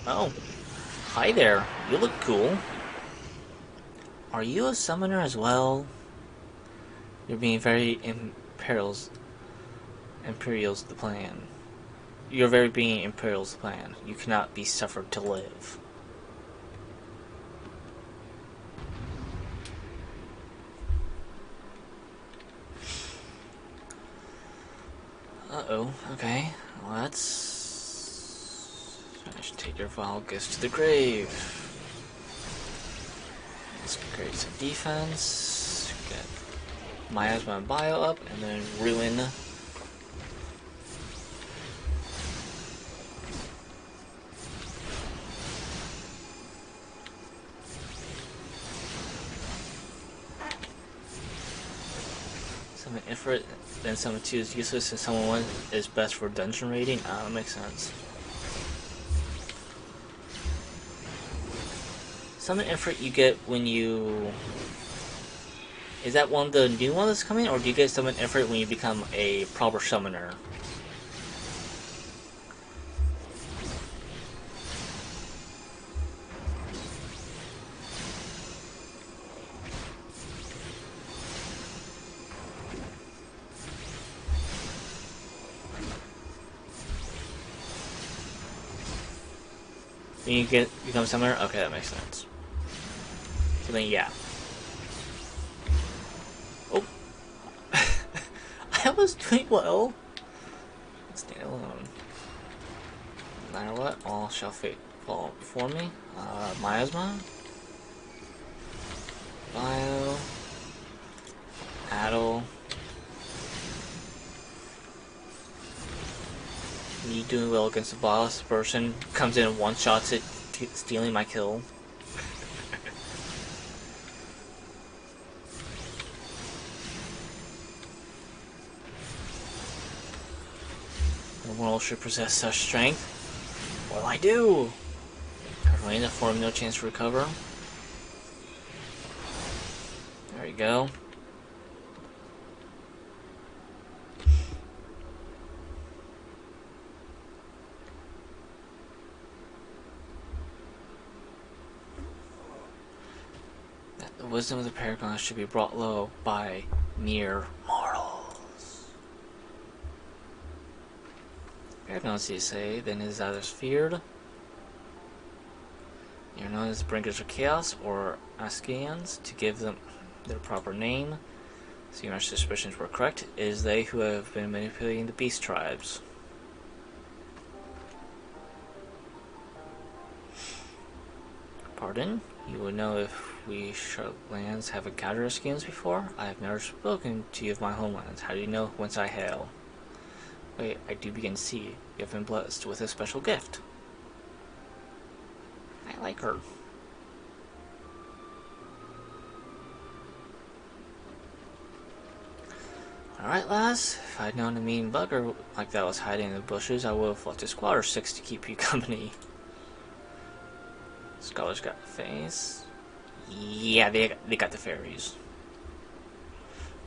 Oh, hi there. You look cool. Are you a summoner as well? You're being very Imperial's the plan. You're very being Imperial's plan. You cannot be suffered to live. Okay. Let's finish. Take your vile gifts to the grave. Let's create some defense. Get miasma and bio up, and then ruin. Summon Ifrit, then summon 2 is useless, and summon 1 is best for dungeon raiding. Ah, that makes sense. Summon Ifrit you get when you... Is that one of the new ones that's coming, or do you get Summon Ifrit when you become a proper summoner? When you become summoner? Okay, that makes sense. So then, yeah. Oh! I was doing well! Stay alone. No matter what, all shall fate fall before me. Miasma. Bio. Addle. Me doing well against the boss. Person comes in and one-shots it, stealing my kill. No world should possess such strength. What'll I do? Rain, the form, no chance to recover. There we go. The wisdom of the Paragon should be brought low by mere mortals. Paragons, you say, then is others feared. You're known as the Bringers of Chaos, or Askians, to give them their proper name. So your suspicions were correct. It is they who have been manipulating the beast tribes. Pardon? You would know if we lands have encountered Askians before? I have never spoken to you of my homelands. How do you know whence I hail? Wait, I do begin to see. You have been blessed with a special gift. I like her. Alright, lass. If I'd known a mean bugger like that was hiding in the bushes, I would have left a squad or 6 to keep you company. Scholars got the face. Yeah, they got the fairies.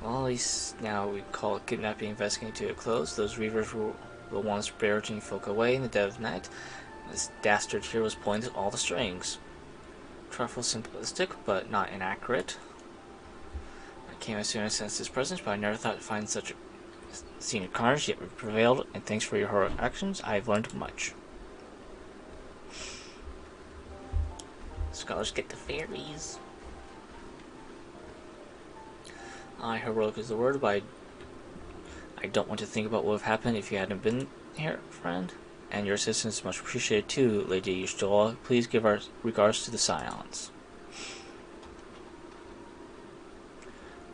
Well, at least now we call kidnapping investigating to a close. Those reavers will want spiriting folk away in the dead of night. This dastard here was pulling all the strings. Trifle simplistic, but not inaccurate. I came as soon as I sensed his presence, but I never thought to find such a scene of carnage, yet we prevailed, and thanks for your heroic actions, I have learned much. Scholars get the fairies. Heroic is the word, but I don't want to think about what would have happened if you hadn't been here, friend. And your assistance is much appreciated too, Lady Yustola. Please give our regards to the Scions.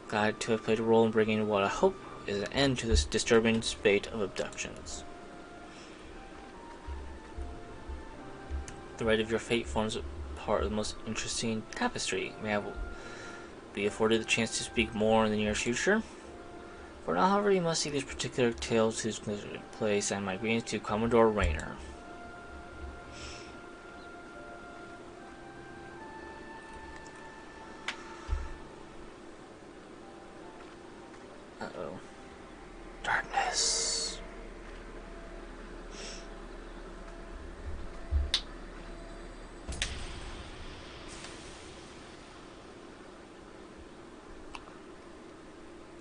Glad to have played a role in bringing what I hope is an end to this disturbing spate of abductions. The rite of your fate forms part of the most interesting tapestry. May I be afforded the chance to speak more in the near future? For now, however, you must see these particular tales to its place, and my greetings to Commodore Raynor. Uh-oh. Darkness.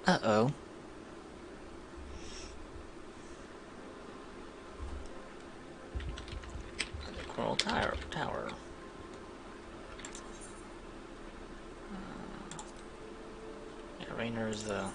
Uh-oh. The Coral Tower. Yeah, Raynor is the...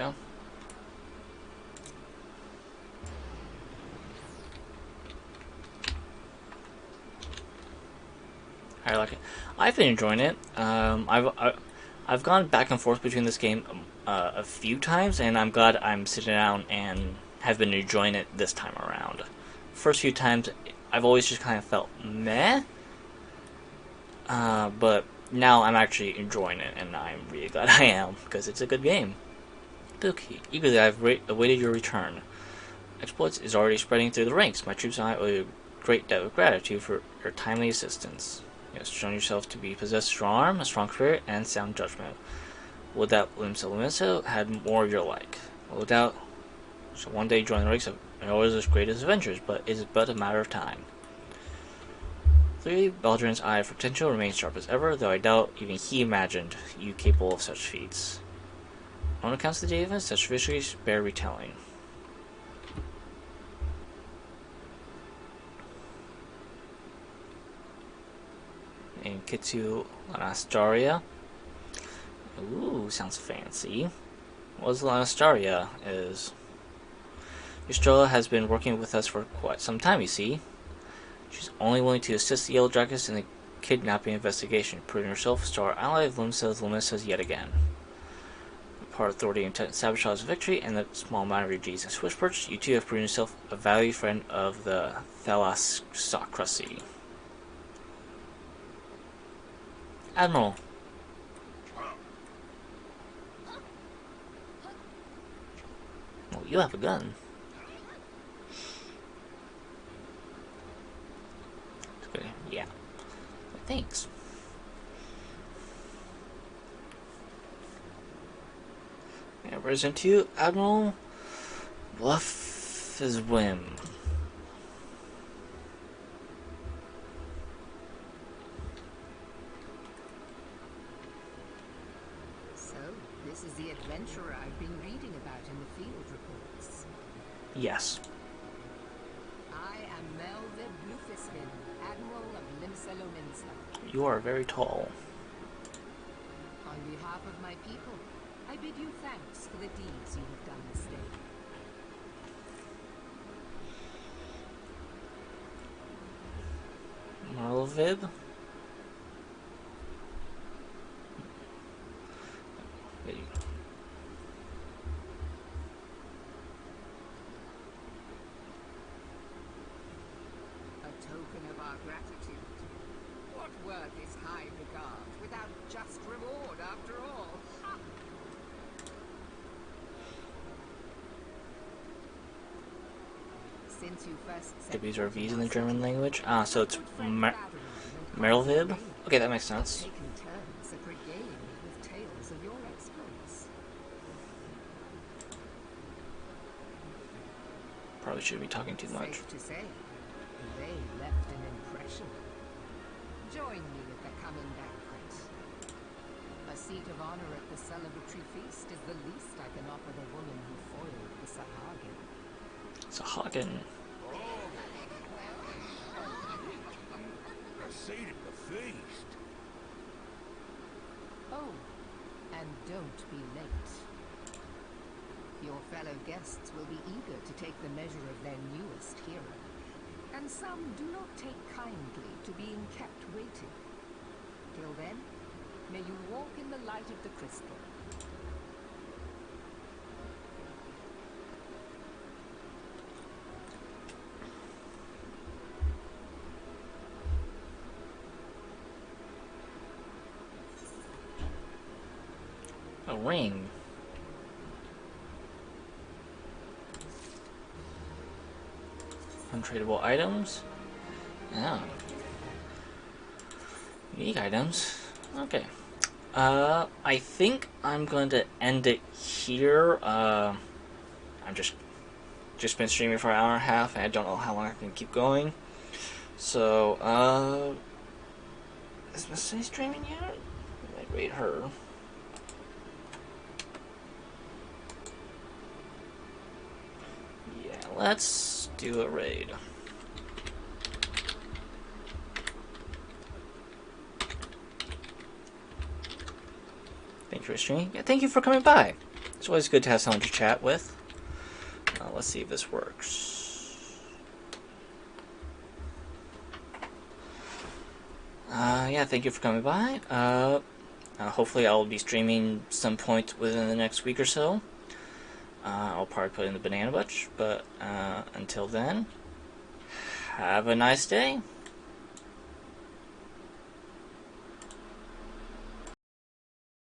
go. I like it. I've been enjoying it. I've gone back and forth between this game a few times, and I'm glad I'm sitting down and have been enjoying it this time around. First few times, I've always just kind of felt meh, but now I'm actually enjoying it, and I'm really glad I am, because it's a good game. Bilky, eagerly I've awaited your return. Exploits is already spreading through the ranks. My troops and I owe you a great debt of gratitude for your timely assistance. You have shown yourself to be possessed a strong arm, a strong spirit, and sound judgment. Would that Limsa had more of your like. Without doubt, shall one day join the ranks of Noah's greatest adventures, but it is but a matter of time. Clearly, Baldrin's eye for potential remains sharp as ever, though I doubt even he imagined you capable of such feats. On accounts of the day events, such victories bear retelling. In Kitsu Lanastaria. Ooh, sounds fancy. What Lanastaria is? Estrella has been working with us for quite some time, you see. She's only willing to assist the Yellow Dragons in the kidnapping investigation, proving herself a star ally of Limsa's yet again. Part authority and sabotage victory, and the small amount of your G's and Switchperch, you two have proven yourself a valued friend of the Thalassocracy. Admiral. Well, you have a gun. Okay, yeah. Thanks. Yeah, present to you, Admiral. Bluff is whim. So, this is the adventurer I've been reading about in the field reports. Yes. I am Melvin Blufisvin, Admiral of Limsa. You are very tall. On behalf of my people, I bid you thanks for the deeds you have done this day. Marlvid? A token of our gratitude. What worth is high regard without just reward after all? Ha! Since you first said W's or V's in the German language. Ah, so it's Merlvid? Okay, that makes sense. taken turns at regaling me with tales of your exploits. Probably shouldn't be talking too much. Safe to say, they left an impression. Join me at the coming banquet. A seat of honor at the celebratory feast is the least I can offer the woman who foiled the Sahagin. Sahagin. A seat at the feast. Oh, and don't be late. Your fellow guests will be eager to take the measure of their newest hero, and some do not take kindly to being kept waiting. Till then, may you walk in the light of the crystal. A ring. Untradeable items. Yeah. Unique items. Okay. I think I'm going to end it here. I'm just been streaming for an hour and a half, and I don't know how long I can keep going. So, is Miss A streaming yet? I might rate her. Yeah, let's do a raid. Thank you for streaming. Yeah, thank you for coming by. It's always good to have someone to chat with. Let's see if this works. Yeah, thank you for coming by. Hopefully I'll be streaming some point within the next week or so. I'll probably put in the banana bunch, but until then, have a nice day.